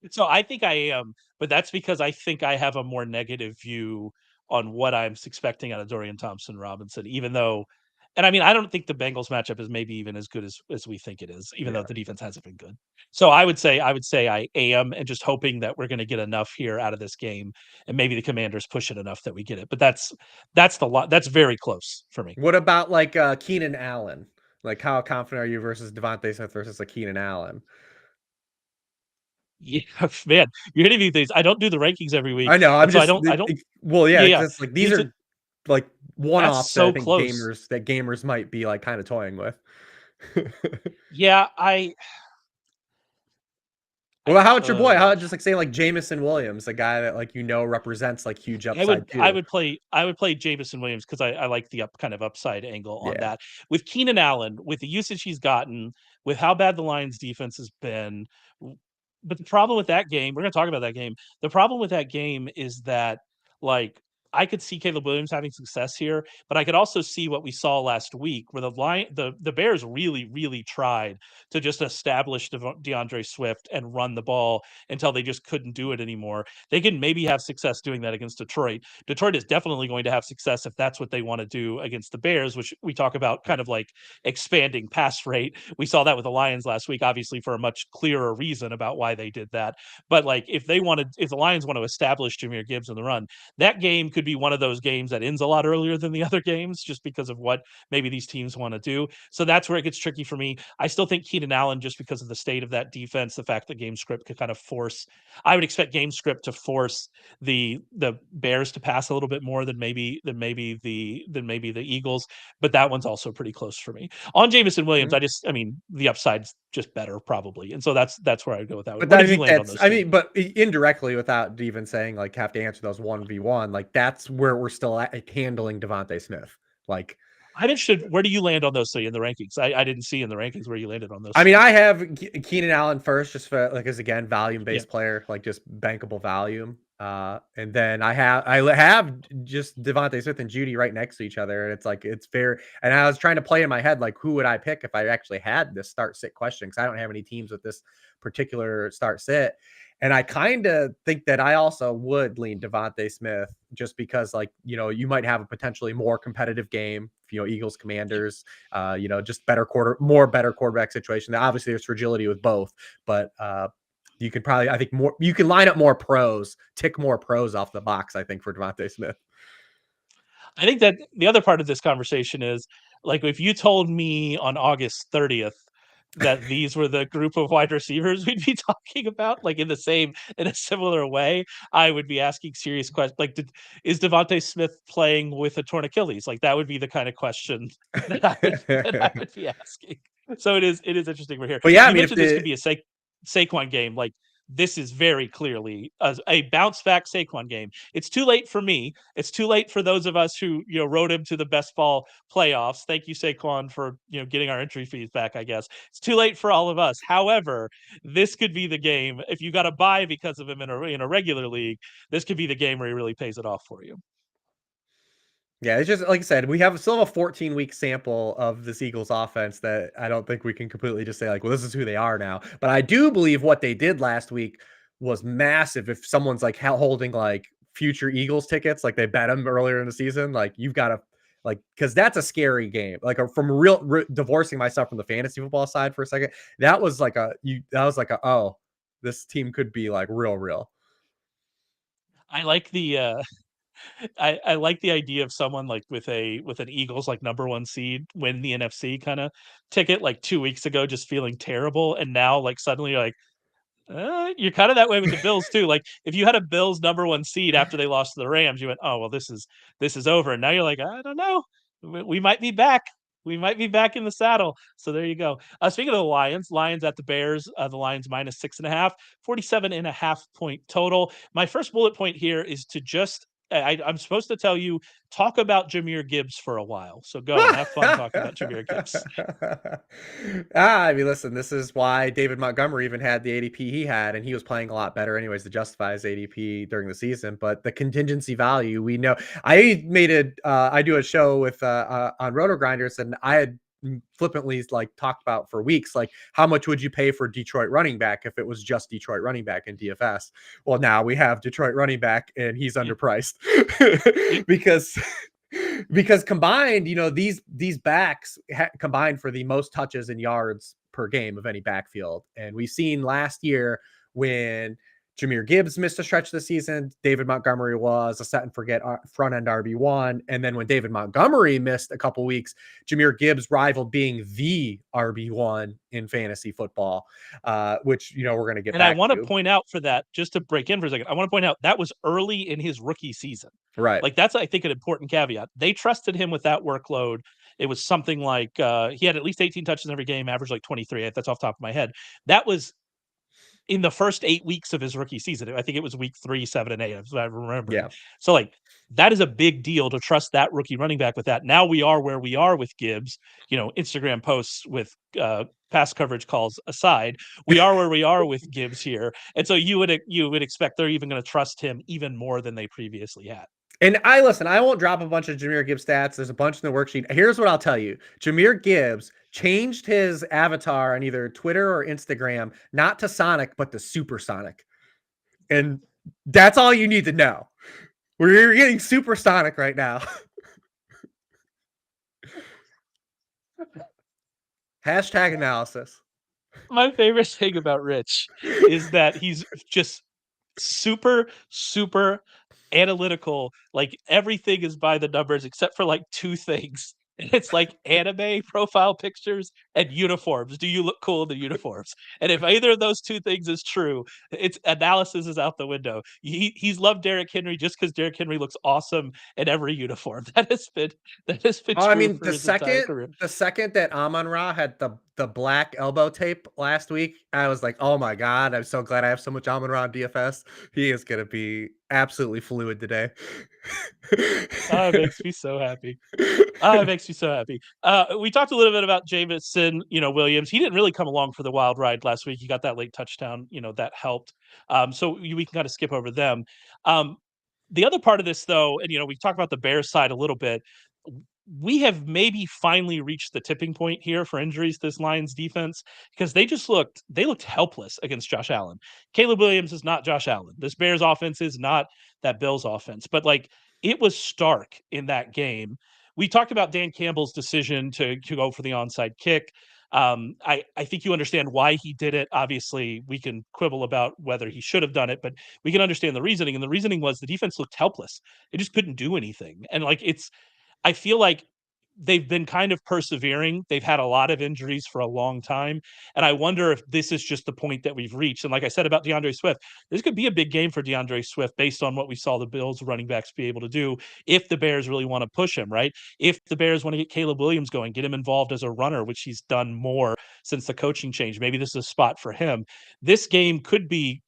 So I think I am, but that's because I think I have a more negative view on what I'm expecting out of Dorian Thompson-Robinson, even though, and I mean, I don't think the Bengals matchup is maybe even as good as we think it is, even though Yeah. the defense hasn't been good. So I would say I am, and just hoping that we're going to get enough here out of this game, and maybe the Commanders push it enough that we get it. But that's the lot. That's very close for me. What about like Keenan Allen? Like, how confident are you versus Devontae Smith versus like Keenan Allen? Yeah, man, you're hitting me things. I don't do the rankings every week, I know. I'm and so I just don't. I don't. well, yeah, Yeah, yeah. because like these These are are like that's one-offs that I so think close. gamers might be like kind of toying with. Yeah, I Well, how about your boy? How uh, about just like saying like Jamison Williams, a guy that like represents like huge I would upside I too. would play I would play Jameson Williams because I like the kind of upside angle on Yeah. that. With Keenan Allen, with the usage he's gotten, with how bad the Lions defense has been, but the problem with that game, we're gonna talk about that game. The problem with that game is that, like, I could see Caleb Williams having success here, but I could also see what we saw last week, where the Bears really, really tried to just establish DeAndre Swift and run the ball until they just couldn't do it anymore. They can maybe have success doing that against Detroit. Detroit is definitely going to have success if that's what they want to do against the Bears, which we talk about kind of like expanding pass rate. We saw that with the Lions last week, obviously for a much clearer reason about why they did that. But like if the Lions want to establish Jahmyr Gibbs in the run, that game could be one of those games that ends a lot earlier than the other games, just because of what maybe these teams want to do. So that's where it gets tricky for me. I still think Keenan Allen, just because of the state of that defense, the fact that game script could kind of force, I would expect game script to force the Bears to pass a little bit more than maybe the Eagles, but that one's also pretty close for me. On Jamison Williams, I mean, the upside's just better probably, and so that's where I'd go with that one. But Where I did you think land on that's, those I two? mean, but indirectly, without even saying like have to answer those 1v1, like that's where we're still at like, handling Devontae Smith. Like, I'm interested. Where do you land on those three in the rankings? I didn't see in the rankings where you landed on those I mean, three. I have Keenan Allen first, just for like as again volume Yeah, based player, like just bankable volume. And then I have just Devontae Smith and Jeudy right next to each other, and it's like it's fair. And I was trying to play in my head like who would I pick if I actually had this start sit question, because I don't have any teams with this particular start sit. And I kind of think that I also would lean Devontae Smith just because, like, you might have a potentially more competitive game, Eagles, Commanders, just better quarterback situation. Obviously, there's fragility with both, but you could probably, I think, you can line up more pros, tick more pros off the box, I think, for Devontae Smith. I think that the other part of this conversation is, like, if you told me on August 30th that these were the group of wide receivers we'd be talking about, like in a similar way, I would be asking serious questions. Like, is Devontae Smith playing with a torn Achilles? Like, that would be the kind of question that I would be asking. So it is interesting. We're here. But yeah, I You mean, if mentioned this the could be a Saquon game. Like, this is very clearly a bounce back Saquon game. It's too late for me. It's too late for those of us who rode him to the best ball playoffs. Thank you, Saquon, for getting our entry fees back. I guess it's too late for all of us. However, this could be the game if you got to buy because of him in a regular league. This could be the game where he really pays it off for you. Yeah, it's just like I said, we have still have a 14-week sample of this Eagles offense that I don't think we can completely just say like, well, this is who they are now. But I do believe what they did last week was massive. If someone's like holding like future Eagles tickets, like they bet them earlier in the season, like you've got to like, because that's a scary game. Like from divorcing myself from the fantasy football side for a second, that was like oh, this team could be like real. I like the I like the idea of someone like with an Eagles like number one seed win the NFC kind of ticket like 2 weeks ago, just feeling terrible, and now like suddenly you're like, you're kind of that way with the Bills too. Like if you had a Bills number one seed after they lost to the Rams, you went, "Oh well, this is over." And now you're like, "I don't know, we might be back. We might be back in the saddle." So there you go. Speaking of the Lions at the Bears, the Lions -6.5, 47.5 point total. My first bullet point here is to just I'm supposed to tell you, talk about Jahmyr Gibbs for a while. So go and have fun talking about Jahmyr Gibbs. I mean, listen, this is why David Montgomery even had the ADP he had, and he was playing a lot better anyways to justify his ADP during the season. But the contingency value, we know. I do a show with on Roto Grinders, and I had flippantly like talked about for weeks, like how much would you pay for Detroit running back if it was just Detroit running back in DFS? Well, now we have Detroit running back, and he's underpriced because combined, these backs combined for the most touches and yards per game of any backfield. And we've seen last year when Jahmyr Gibbs missed a stretch of the season, David Montgomery was a set and forget front end RB1. And then when David Montgomery missed a couple weeks, Jahmyr Gibbs rivaled being the RB1 in fantasy football, which, we're going to get back to. And I want to point out for that, just to break in for a second, I want to point out that was early in his rookie season. Right. Like that's, I think, an important caveat. They trusted him with that workload. It was something like he had at least 18 touches in every game, averaged like 23. That's off the top of my head. That was in the first 8 weeks of his rookie season. I think it was week 3, 7, and 8. That's what I remember. Yeah. So like that is a big deal to trust that rookie running back with that. Now we are where we are with Gibbs, Instagram posts with pass coverage calls aside, we are where we are with Gibbs here. And so you would expect they're even going to trust him even more than they previously had. And I won't drop a bunch of Jahmyr Gibbs stats. There's a bunch in the worksheet. Here's what I'll tell you. Jahmyr Gibbs changed his avatar on either Twitter or Instagram, not to Sonic, but to Supersonic. And that's all you need to know. We're getting Supersonic right now. Hashtag analysis. My favorite thing about Rich is that he's just super, super analytical. Like everything is by the numbers except for like 2 things. And it's like anime profile pictures and uniforms. Do you look cool in the uniforms? And if either of those 2 things is true, its analysis is out the window. He's loved Derrick Henry just because Derrick Henry looks awesome in every uniform. That has been true. I mean, for his entire career. The second that Amon-Ra had the black elbow tape last week, I was like, oh my God, I'm so glad I have so much Amon-Ra on DFS. He is going to be absolutely fluid today. It makes me so happy. It makes me so happy. We talked a little bit about Jameson, Williams. He didn't really come along for the wild ride last week. He got that late touchdown, that helped. So we can kind of skip over them. The other part of this, though, and we talked about the Bears side a little bit. We have maybe finally reached the tipping point here for injuries to this Lions defense because they looked helpless against Josh Allen. Caleb Williams is not Josh Allen. This Bears offense is not that Bills offense, but like it was stark in that game. We talked about Dan Campbell's decision to go for the onside kick. I think you understand why he did it. Obviously, we can quibble about whether he should have done it, but we can understand the reasoning. And the reasoning was the defense looked helpless. It just couldn't do anything. And like I feel like they've been kind of persevering. They've had a lot of injuries for a long time. And I wonder if this is just the point that we've reached. And like I said about DeAndre Swift, this could be a big game for DeAndre Swift based on what we saw the Bills running backs be able to do if the Bears really want to push him, right? If the Bears want to get Caleb Williams going, get him involved as a runner, which he's done more since the coaching change. Maybe this is a spot for him. This game could be,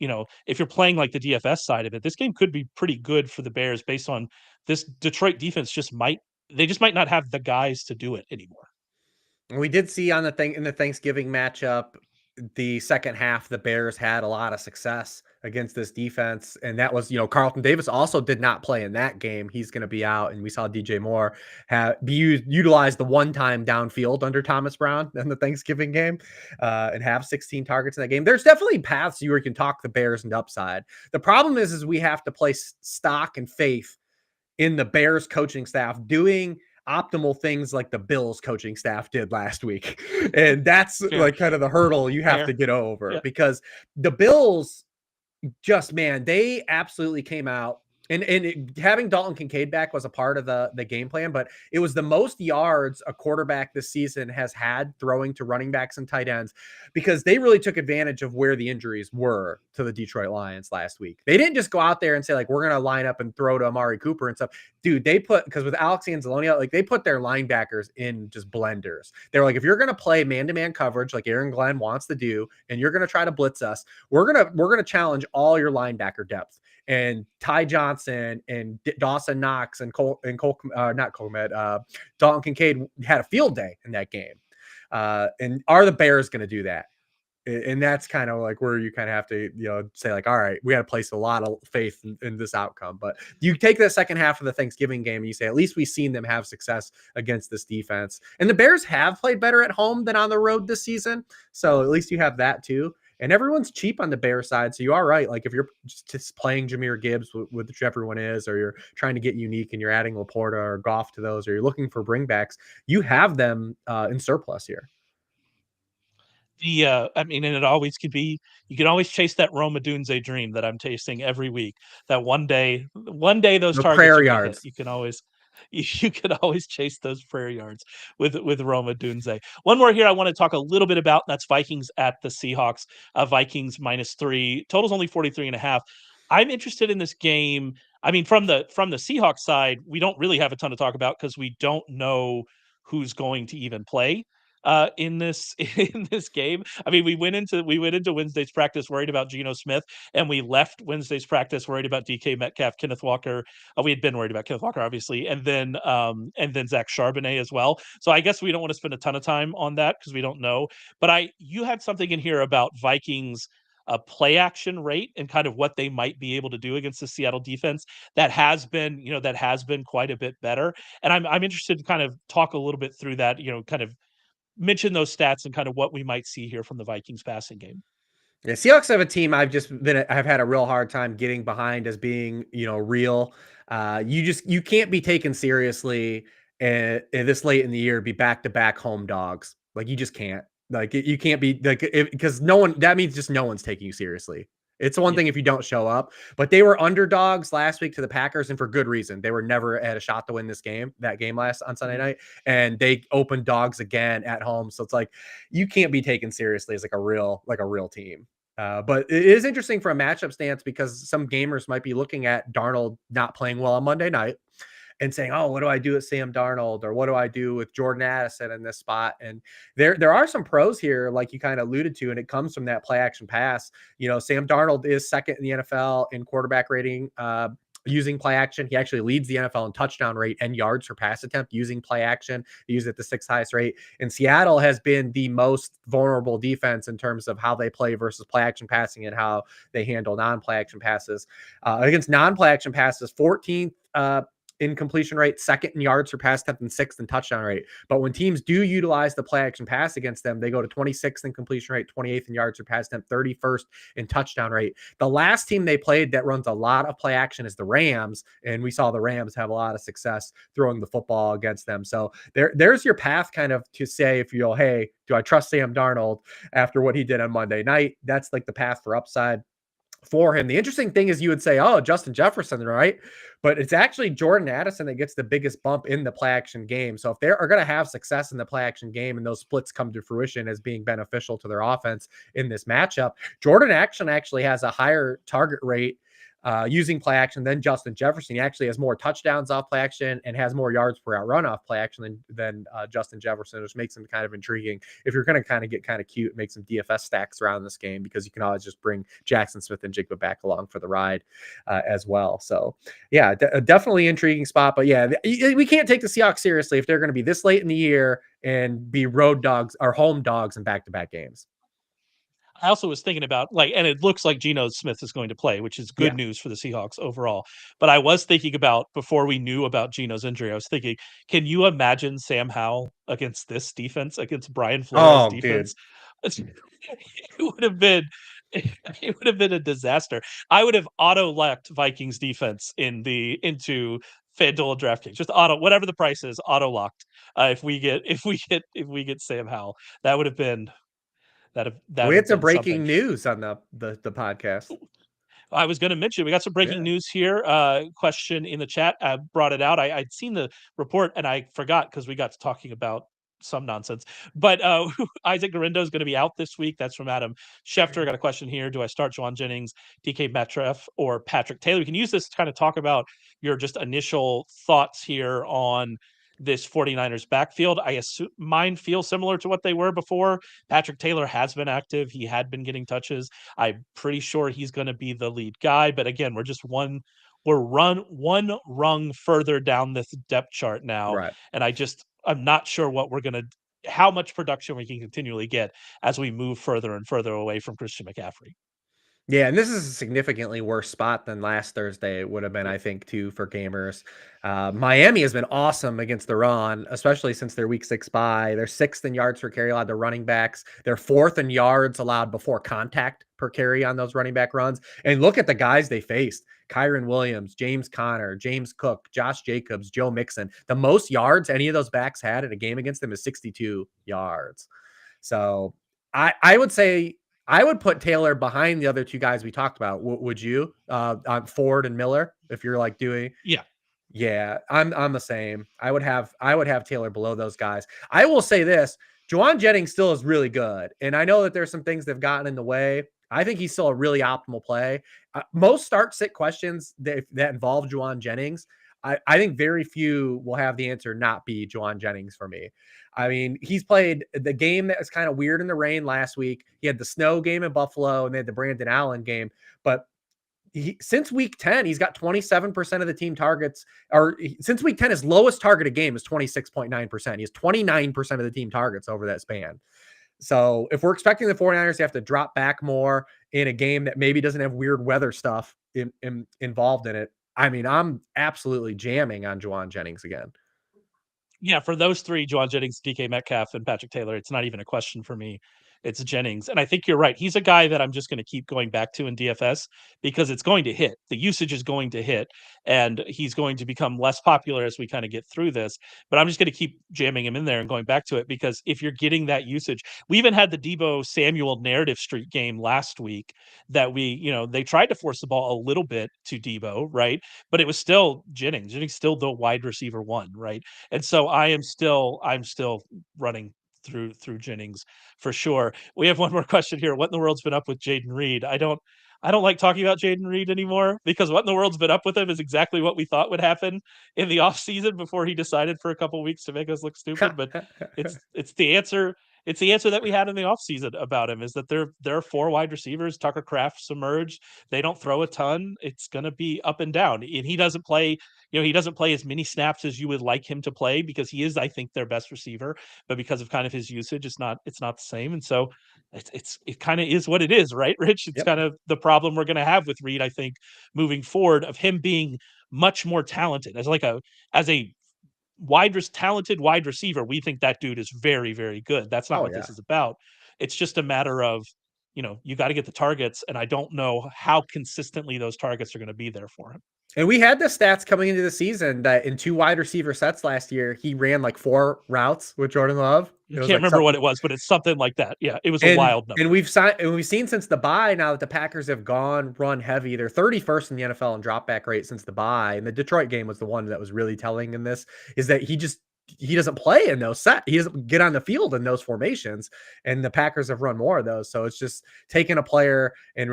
if you're playing like the DFS side of it, this game could be pretty good for the Bears based on this Detroit defense might not have the guys to do it anymore. We did see in the Thanksgiving matchup, the second half, the Bears had a lot of success against this defense. And that was, Carlton Davis also did not play in that game. He's going to be out. And we saw DJ Moore utilize the one-time downfield under Thomas Brown in the Thanksgiving game and have 16 targets in that game. There's definitely paths where you can talk the Bears into upside. The problem is we have to place stock and faith in the Bears coaching staff doing optimal things like the Bills coaching staff did last week. And that's like kind of the hurdle you have to get over because the Bills they absolutely came out and having Dalton Kincaid back was a part of the game plan, but it was the most yards a quarterback this season has had throwing to running backs and tight ends because they really took advantage of where the injuries were to the Detroit Lions last week. They didn't just go out there and say like, we're going to line up and throw to Amari Cooper and stuff. Dude, because with Alex Anzalone, like they put their linebackers in just blenders. They're like, if you're going to play man-to-man coverage like Aaron Glenn wants to do, and you're going to try to blitz us, we're going to challenge all your linebacker depth. And Ty Johnson Johnson and Dawson Knox and not Colmed, Dalton Kincaid had a field day in that game. And are the Bears going to do that? And that's kind of like where you kind of have to, say like, all right, we got to place a lot of faith in this outcome. But you take the second half of the Thanksgiving game and you say, at least we've seen them have success against this defense. And the Bears have played better at home than on the road this season. So at least you have that too. And everyone's cheap on the Bear side. So you are right. Like if you're just playing Jahmyr Gibbs with whichever one is, or you're trying to get unique and you're adding Laporta or Goff to those, or you're looking for bringbacks, you have them in surplus here. I mean, and it always could be, you can always chase that Rome Odunze dream that I'm tasting every week, that one day those The targets prayer are going to hit. yards. You can always chase those prayer yards with Rome Odunze. One more here I want to talk a little bit about, that's Vikings at the Seahawks. Vikings -3, total's only 43.5. I'm interested in this game. I mean, from the Seahawks side, we don't really have a ton to talk about because we don't know who's going to even play in this game. I mean, we went into Wednesday's practice worried about Geno Smith, and we left Wednesday's practice worried about DK Metcalf, Kenneth Walker. We had been worried about Kenneth Walker, obviously, and then Zach Charbonnet as well. So I guess we don't want to spend a ton of time on that because we don't know. But you had something in here about Vikings play action rate and kind of what they might be able to do against the Seattle defense that has been quite a bit better. And I'm interested to kind of talk a little bit through that, kind of mention those stats and kind of what we might see here from the Vikings passing game. Yeah, Seahawks have a team I've had a real hard time getting behind as being, real. You can't be taken seriously this late in the year, be back-to-back home dogs. Like you just can't. Like you can't be like, because that means just no one's taking you seriously. It's one thing if you don't show up, but they were underdogs last week to the Packers, and for good reason. They were never had a shot to win that game on Sunday night, and they opened dogs again at home. So it's like you can't be taken seriously as like a real team. But it is interesting from a matchup stance because some gamers might be looking at Darnold not playing well on Monday night and saying, oh, what do I do with Sam Darnold? Or what do I do with Jordan Addison in this spot? And there are some pros here, like you kind of alluded to, and it comes from that play action pass. Sam Darnold is second in the NFL in quarterback rating, using play action. He actually leads the NFL in touchdown rate and yards per pass attempt using play action. He used it the sixth highest rate. And Seattle has been the most vulnerable defense in terms of how they play versus play action passing and how they handle non-play action passes. Against non-play action passes, 14th in completion rate, second in yards per pass attempt, and sixth in touchdown rate. But when teams do utilize the play action pass against them, they go to 26th in completion rate, 28th in yards per pass attempt, 31st in touchdown rate. The last team they played that runs a lot of play action is the Rams, and we saw the Rams have a lot of success throwing the football against them. So there's your path kind of to say, if you go, hey, do I trust Sam Darnold after what he did on Monday night? That's like the path for upside for him. The interesting thing is you would say, oh, Justin Jefferson, right? But it's actually Jordan Addison that gets the biggest bump in the play action game. So if they are going to have success in the play action game and those splits come to fruition as being beneficial to their offense in this matchup, Jordan actually has a higher target rate using play action than Justin Jefferson. He actually has more touchdowns off play action and has more yards per out run off play action than Justin Jefferson, which makes him kind of intriguing. If you're going to kind of get kind of cute, make some DFS stacks around this game, because you can always just bring Jackson Smith and Jigba back along for the ride as well. So yeah, definitely intriguing spot. But yeah, we can't take the Seahawks seriously if they're going to be this late in the year and be road dogs or home dogs in back-to-back games. I also was thinking about, and it looks like Geno Smith is going to play, which is good Yeah. news for the Seahawks overall. But I was thinking about, before we knew about Geno's injury, I was thinking, can you imagine Sam Howell against this defense, against Brian Flores' defense? Dude. It would have been a disaster. I would have auto-locked Vikings defense into FanDuel DraftKings. Just whatever the price is, auto-locked. If we get Sam Howell, that would have been We had some breaking something. news on the podcast. I was going to mention, we got some breaking news here. Question in the chat. I brought it out. I'd seen the report and I forgot because we got to talking about some nonsense. But Isaac Guerendo is going to be out this week. That's from Adam Schefter. I got a question here. Do I start Juwan Jennings, DK Metcalf, or Patrick Taylor? We can use this to kind of talk about your just initial thoughts here on this 49ers backfield. I assume mine feel similar to what they were before. Patrick Taylor has been active. He had been getting touches. I'm pretty sure he's going to be the lead guy. But again, we're just one we're one rung further down this depth chart now, Right. and I'm not sure how much production we can continually get as we move further and further away from Christian McCaffrey. Yeah, and this is a significantly worse spot than last Thursday would have been, I think, too, for gamers. Miami has been awesome against the run, especially since their week 6 bye. They're 6th in yards per carry allowed to running backs. They're 4th in yards allowed before contact per carry on those running back runs. And look at the guys they faced. Kyron Williams, James Conner, James Cook, Josh Jacobs, Joe Mixon. The most yards any of those backs had in a game against them is 62 yards. So I would say I would put Taylor behind the other two guys we talked about. Would you? On Ford and Miller, if you're like doing. Yeah. Yeah, I'm the same. I would have Taylor below those guys. I will say this: Juwan Jennings still is really good, and I know that there's some things that have gotten in the way. I think he's still a really optimal play. Most start-sit questions that involve Juwan Jennings, I think very few will have the answer not be Juwan Jennings for me. I mean, he's played the game that was kind of weird in the rain last week. He had the snow game in Buffalo, and they had the Brandon Allen game. But since week 10, he's got 27% of the team targets. Since week 10, his lowest targeted game is 26.9%. He has 29% of the team targets over that span. So if we're expecting the 49ers to have to drop back more in a game that maybe doesn't have weird weather stuff involved in it, I mean, I'm absolutely jamming on Juwan Jennings again. Yeah, for those three, Juwan Jennings, DK Metcalf, and Patrick Taylor, it's not even a question for me. It's Jennings. And I think you're right. He's a guy that I'm just going to keep going back to in DFS because it's going to hit. The usage is going to hit, and he's going to become less popular as we kind of get through this. But I'm just going to keep jamming him in there and going back to it because if you're getting that usage, we even had the Deebo Samuel narrative streak game last week that they tried to force the ball a little bit to Deebo, right? But it was still Jennings. Jennings still the wide receiver one, right? And so I'm still running through Jennings for sure. We have one more question here. What in the world's been up with Jaden Reed? I don't like talking about Jaden Reed anymore because what in the world's been up with him is exactly what we thought would happen in the offseason before he decided for a couple of weeks to make us look stupid. But it's the answer. It's the answer that we had in the offseason about him is that there are 4 wide receivers. Tucker Kraft's emerged. They don't throw a ton. It's going to be up and down. And he doesn't play he doesn't play as many snaps as you would like him to play because he is, I think, their best receiver. But because of kind of his usage, it's not the same. And so it kind of is what it is, right, Rich? It's Yep. kind of the problem we're going to have with Reed, I think, moving forward of him being much more talented as a talented wide receiver. We think that dude is very, very good. That's not Oh, what yeah. this is about. It's just a matter of, you got to get the targets. And I don't know how consistently those targets are going to be there for him. And we had the stats coming into the season that in 2 wide receiver sets last year, he ran like 4 routes with Jordan Love. I It was can't like remember what something. it was, but it's something like that. Yeah, it was a And wild number. and we've seen since the bye now that the Packers have gone run heavy. They're 31st in the NFL in drop back rate since the bye. And the Detroit game was the one that was really telling in this is that he doesn't play in those set. He doesn't get on the field in those formations, and the Packers have run more of those. So it's just taking a player and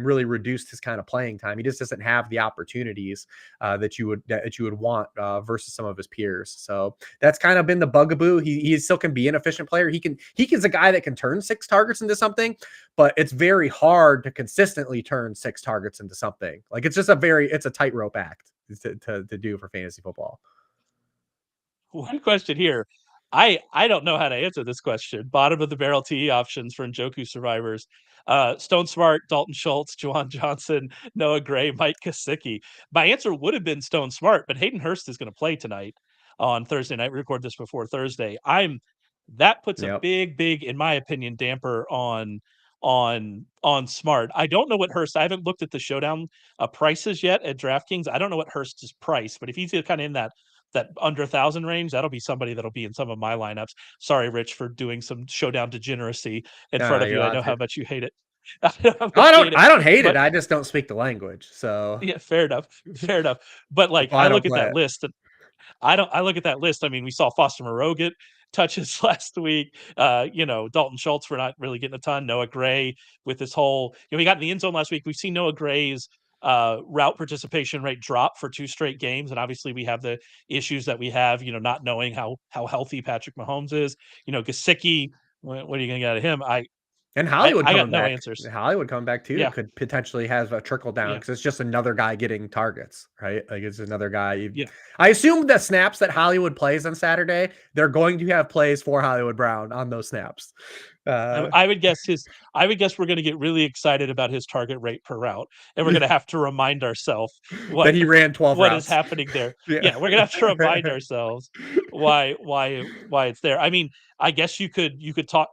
really reduced his kind of playing time. He just doesn't have the opportunities that you would want versus some of his peers. So that's kind of been the bugaboo. He still can be an efficient player. He's a guy that can turn 6 targets into something, but it's very hard to consistently turn 6 targets into something. Like it's a tightrope act to do for fantasy football. One question here. I don't know how to answer this question. Bottom of the barrel TE options for Njoku survivors. Stone Smart, Dalton Schultz, Juwan Johnson, Noah Gray, Mike Gesicki. My answer would have been Stone Smart, but Hayden Hurst is going to play tonight on Thursday night. We record this before Thursday. That puts a Yep. big, in my opinion, damper on Smart. I don't know what Hurst. I haven't looked at the showdown prices yet at DraftKings. I don't know what Hurst is priced, but if he's kind of in that under 1,000 range, that'll be somebody that'll be in some of my lineups. Sorry, Rich, for doing some showdown degeneracy in front of You're you. I allowed know how to. much you hate it. I know how Oh, much you hate it. I don't hate it. But I just don't speak the language. So yeah, fair enough. Fair enough. But that's like why I I look don't at play that it. list and I look at that list. I mean, we saw Foster Moreau get touches last week. Dalton Schultz for not really getting a ton. Noah Gray with this whole, he got in the end zone last week. We've seen Noah Gray's route participation rate drop for 2 straight games. And obviously we have the issues that we have, not knowing how healthy Patrick Mahomes is. Gesicki, what are you going to get out of him? And Hollywood I got coming no back. answers. Hollywood coming back too Yeah, could potentially have a trickle down yeah, because it's just another guy getting targets, right? Like it's another guy. yeah. I assume the snaps that Hollywood plays on Saturday, they're going to have plays for Hollywood Brown on those snaps. Uh, I would guess we're going to get really excited about his target rate per route, and we're going to have to remind ourselves that what he ran 12 what is routes. happening there. Yeah. Yeah, we're going to have to remind ourselves why it's there. I mean, I guess you could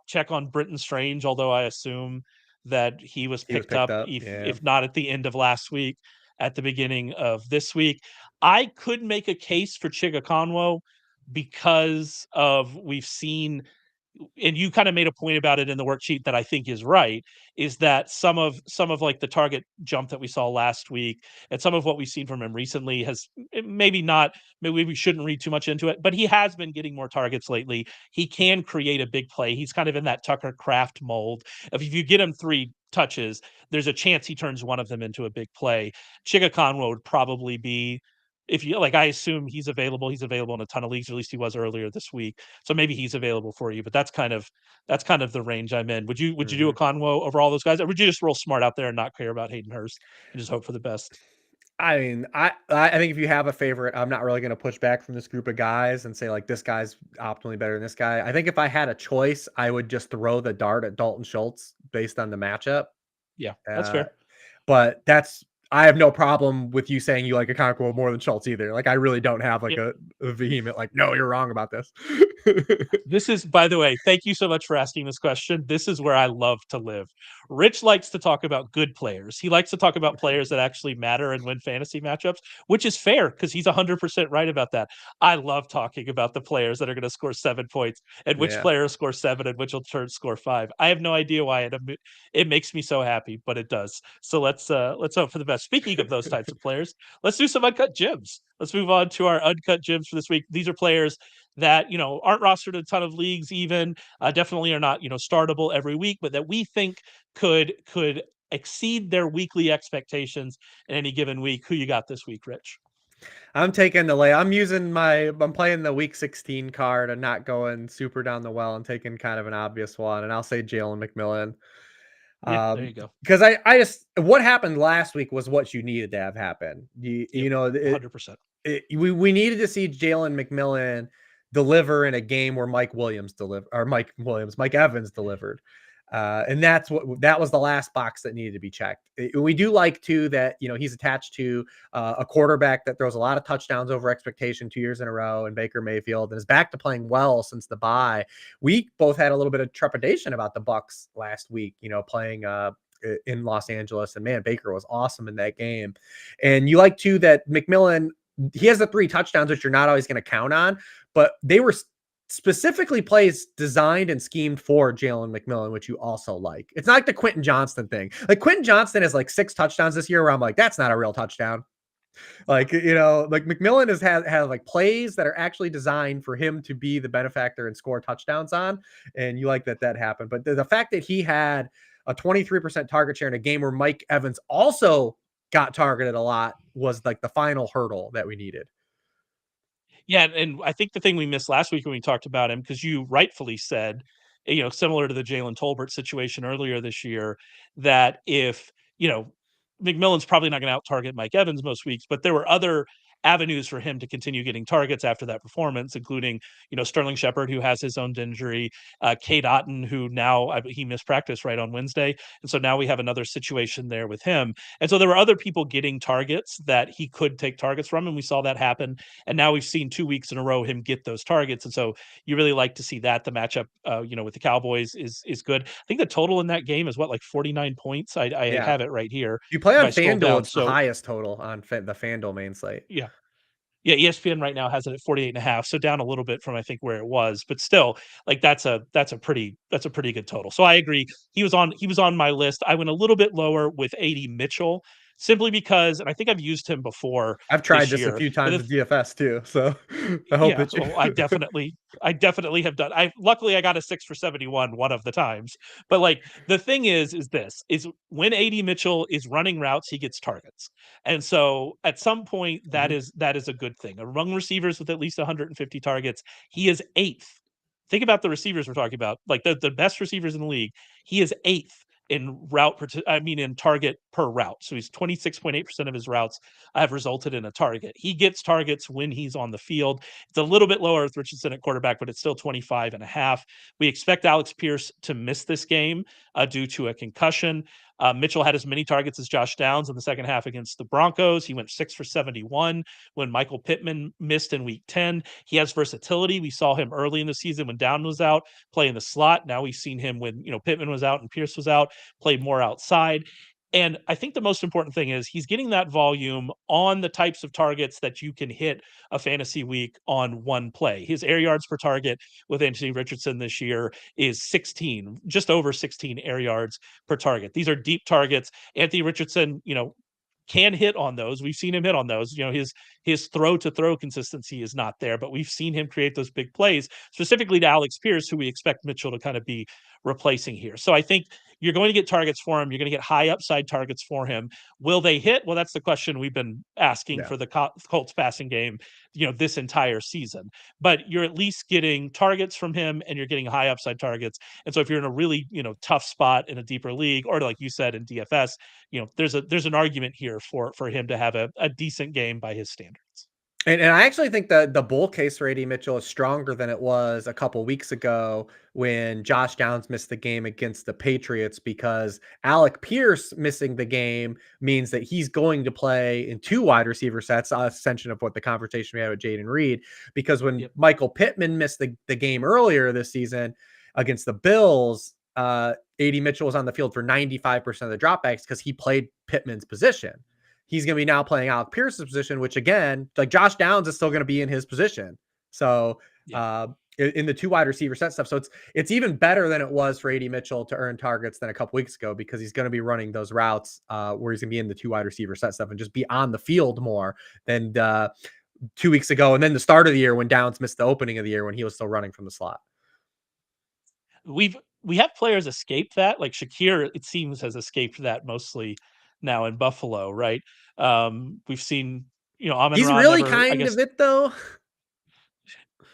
check on Britton Strange, although I assume that he was He was picked picked up, up. if Yeah. if not at the end of last week, at the beginning of this week. I could make a case for Chigakonwo because of we've seen, and you kind of made a point about it in the worksheet that I think is right, is that some of like the target jump that we saw last week and some of what we've seen from him recently has maybe not, maybe we shouldn't read too much into it, but he has been getting more targets lately. He can create a big play. He's kind of in that Tucker Kraft mold. If you get him 3 touches, there's a chance he turns one of them into a big play. Chigakonwo would probably be, if you like, I assume he's available. He's available in a ton of leagues, or at least he was earlier this week. So maybe he's available for you, but that's kind of the range I'm in. Would you do a Mhm. Conwo over all those guys, or would you just roll smart out there and not care about Hayden Hurst and just hope for the best? I mean, I think if you have a favorite, I'm not really going to push back from this group of guys and say like this guy's optimally better than this guy. I think if I had a choice, I would just throw the dart at Dalton Schultz based on the matchup. Yeah, that's Uh, fair. but I have no problem with you saying you like a Okonkwo more than Schultz either. Like I really don't have like a vehement like no, you're wrong about this. This is, by the way, thank you so much for asking this question. This is where I love to live. Rich likes to talk about good players. He likes to talk about players that actually matter and win fantasy matchups, which is fair because he's 100% right about that. I love talking about the players that are going to score 7 points and which Yeah. players score seven and which will turn score five. I have no idea why it makes me so happy, but it does. So let's hope for the best. Speaking of those types of players, let's do some uncut gems. Let's move on to our uncut gems for this week. These are players that aren't rostered in a ton of leagues, even definitely are not startable every week, but that we think could exceed their weekly expectations in any given week. Who you got this week, Rich? I'm taking the lay. I'm playing the week 16 card and not going super down the well and taking kind of an obvious one. And I'll say Jalen McMillan. Yeah, there you go. Because I just what happened last week was what you needed to have happen. Yep, You know, 100%. we needed to see Jalen McMillan deliver in a game where Mike Evans delivered. And that was the last box that needed to be checked. We do like too that he's attached to a quarterback that throws a lot of touchdowns over expectation 2 years in a row, and Baker Mayfield, and is back to playing well since the bye. We both had a little bit of trepidation about the Bucks last week, playing in Los Angeles, and man, Baker was awesome in that game. And you like too that McMillan, he has the 3 touchdowns, which you're not always going to count on, but they were specifically plays designed and schemed for Jalen McMillan, which you also like. It's not like the Quentin Johnston thing. Like Quentin Johnston has like 6 touchdowns this year where I'm like, that's not a real touchdown. Like, like McMillan has had like plays that are actually designed for him to be the benefactor and score touchdowns on. And you like that happened. But the fact that he had a 23% target share in a game where Mike Evans also got targeted a lot was like the final hurdle that we needed. Yeah, and I think the thing we missed last week when we talked about him, because you rightfully said, similar to the Jalen Tolbert situation earlier this year, that if McMillan's probably not going to out target Mike Evans most weeks, but there were other avenues for him to continue getting targets after that performance, including Sterling Shepard, who has his own injury, Kate Otten, who now he missed practice right on Wednesday, and so now we have another situation there with him. And so there were other people getting targets that he could take targets from, and we saw that happen. And now we've seen 2 weeks in a row him get those targets, and so you really like to see that. The matchup, with the Cowboys is good. I think the total in that game is what, like 49 points. I Yeah. have it right here. You play If on I scroll FanDuel, down, it's the so highest total on the FanDuel main site. yeah, yeah, ESPN right now has it at 48 and a half, so down a little bit from I think where it was, but still, like that's a pretty good total. So I agree. He was on my list. I went a little bit lower with 80 Mitchell, simply because, and I think I've used him before I've tried this this a year, few but times the with DFS too, so I hope yeah, that you well, I definitely have done. I luckily I got a 6 for 71 one of the times. But like the thing is this is when AD Mitchell is running routes, he gets targets. And so at some point that Mhm. is a good thing. Among receivers with at least 150 targets, he is 8th think about the receivers we're talking about, like the best receivers in the league. He is eighth in in target per route. So he's 26.8% of his routes have resulted in a target. He gets targets when he's on the field. It's a little bit lower with Richardson at quarterback, but it's still 25.5. We expect Alex Pierce to miss this game due to a concussion. Mitchell had as many targets as Josh Downs in the second half against the Broncos. He went 6 for 71 when Michael Pittman missed in week 10. He has versatility. We saw him early in the season when Down was out, play in the slot. Now we've seen him when, Pittman was out and Pierce was out, play more outside. And I think the most important thing is he's getting that volume on the types of targets that you can hit a fantasy week on one play. His air yards per target with Anthony Richardson this year is 16, just over 16 air yards per target. These are deep targets. Anthony Richardson, can hit on those. We've seen him hit on those. His throw to throw consistency is not there, but we've seen him create those big plays, specifically to Alex Pierce, who we expect Mitchell to kind of be replacing here. So I think you're going to get targets for him. You're going to get high upside targets for him. Will they hit? Well, that's the question we've been asking for the Colts passing game, this entire season. But you're at least getting targets from him, and you're getting high upside targets. And so if you're in a really, tough spot in a deeper league, or like you said in DFS, there's an argument here for him to have a decent game by his standards. And I actually think that the bull case for AD Mitchell is stronger than it was a couple weeks ago when Josh Downs missed the game against the Patriots, because Alec Pierce missing the game means that he's going to play in 2 wide receiver sets, extension of what the conversation we had with Jaden Reed, because when Michael Pittman missed the game earlier this season against the Bills, AD Mitchell was on the field for 95% of the dropbacks because he played Pittman's position. He's going to be now playing Alec Pierce's position, which again, like Josh Downs is still going to be in his position. So in the 2 wide receiver set stuff. So it's even better than it was for AD Mitchell to earn targets than a couple weeks ago, because he's going to be running those routes where he's going to be in the 2 wide receiver set stuff and just be on the field more than 2 weeks ago. And then the start of the year when Downs missed the opening of the year when he was still running from the slot. We have players escape that, like Shakir, it seems, has escaped that mostly now in Buffalo, right? We've seen, He's Amon-Ra really never, I kind guess. of it though.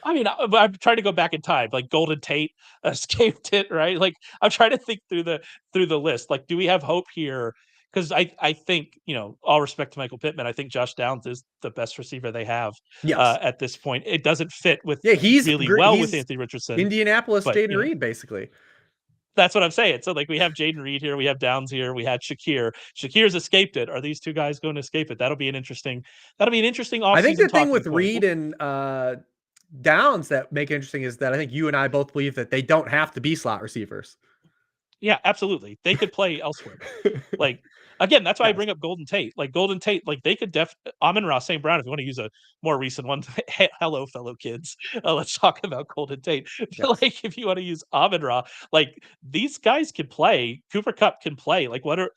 I mean, I'm trying to go back in time, like Golden Tate escaped it, right? Like I'm trying to think through the list. Like, do we have hope here? Because I think, all respect to Michael Pittman, I think Josh Downs is the best receiver they have Yes. at this point. It doesn't fit with He's really well with he's Anthony Richardson, Indianapolis but Jaden Reed, basically. that's what I'm saying. So like we have Jaden Reed here, we have Downs here, we had Shakir. Shakir's escaped it. Are these 2 guys going to escape it? That'll be an interesting offseason. I think the thing with point. Reed and Downs that make it interesting is that I think you and I both believe that they don't have to be slot receivers. Yeah, absolutely. They could play elsewhere. Like, again, that's why I bring up Golden Tate. Like Golden Tate, like they could Amon-Ra St. Brown, if you want to use a more recent one. Hello, fellow kids. Let's talk about Golden Tate. But like if you want to use Amon-Ra, like these guys can play. Cooper Kupp can play. Like what are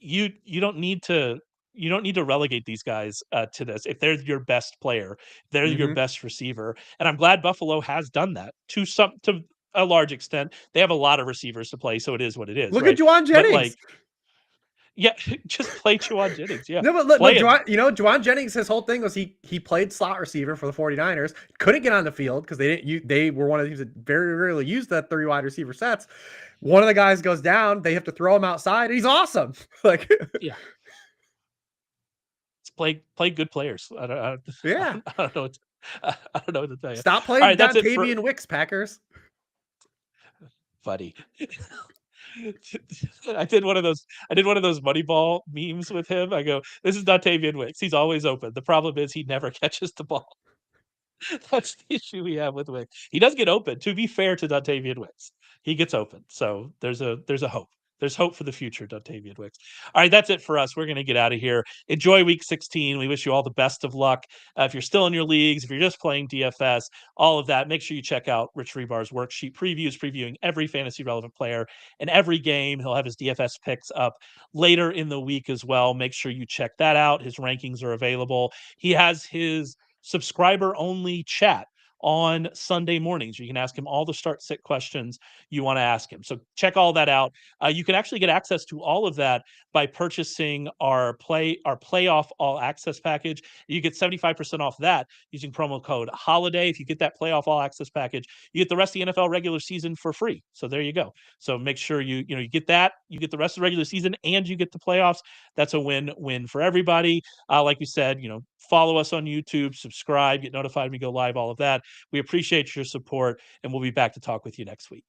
you don't need to relegate these guys to this. If they're your best player, they're your best receiver. And I'm glad Buffalo has done that to a large extent. They have a lot of receivers to play, so it is what it is. Look right? at Juwan Jennings. But like, yeah, just play Juwan Jennings. Yeah. No, but look, Juwan Jennings, his whole thing was he played slot receiver for the 49ers, couldn't get on the field because they were one of the teams that very rarely used that 3 wide receiver sets. One of the guys goes down, they have to throw him outside, and he's awesome. Like, yeah. Play good players. I don't know what to tell you. Stop playing Dontavian Wicks, Packers. Buddy. I did one of those Moneyball memes with him. I go, this is Dontavian Wicks. He's always open. The problem is he never catches the ball. That's the issue we have with Wicks. He does get open. To be fair to Dontavian Wicks, he gets open. So there's a hope. There's hope for the future, Dontavian Wicks. All right, that's it for us. We're going to get out of here. Enjoy Week 16. We wish you all the best of luck. If you're still in your leagues, if you're just playing DFS, all of that, make sure you check out Rich Hribar's worksheet previews, previewing every fantasy-relevant player in every game. He'll have his DFS picks up later in the week as well. Make sure you check that out. His rankings are available. He has his subscriber-only chat on Sunday mornings. You can ask him all the start sit questions you want to ask him. So check all that out. You can actually get access to all of that by purchasing our playoff all access package. You get 75% off that using promo code HOLIDAY. If you get that playoff all access package, you get the rest of the NFL regular season for free. So there you go. So make sure you get that, you get the rest of the regular season, and you get the playoffs. That's a win-win for everybody. Like we said, follow us on YouTube, subscribe, get notified when we go live, all of that. We appreciate your support, and we'll be back to talk with you next week.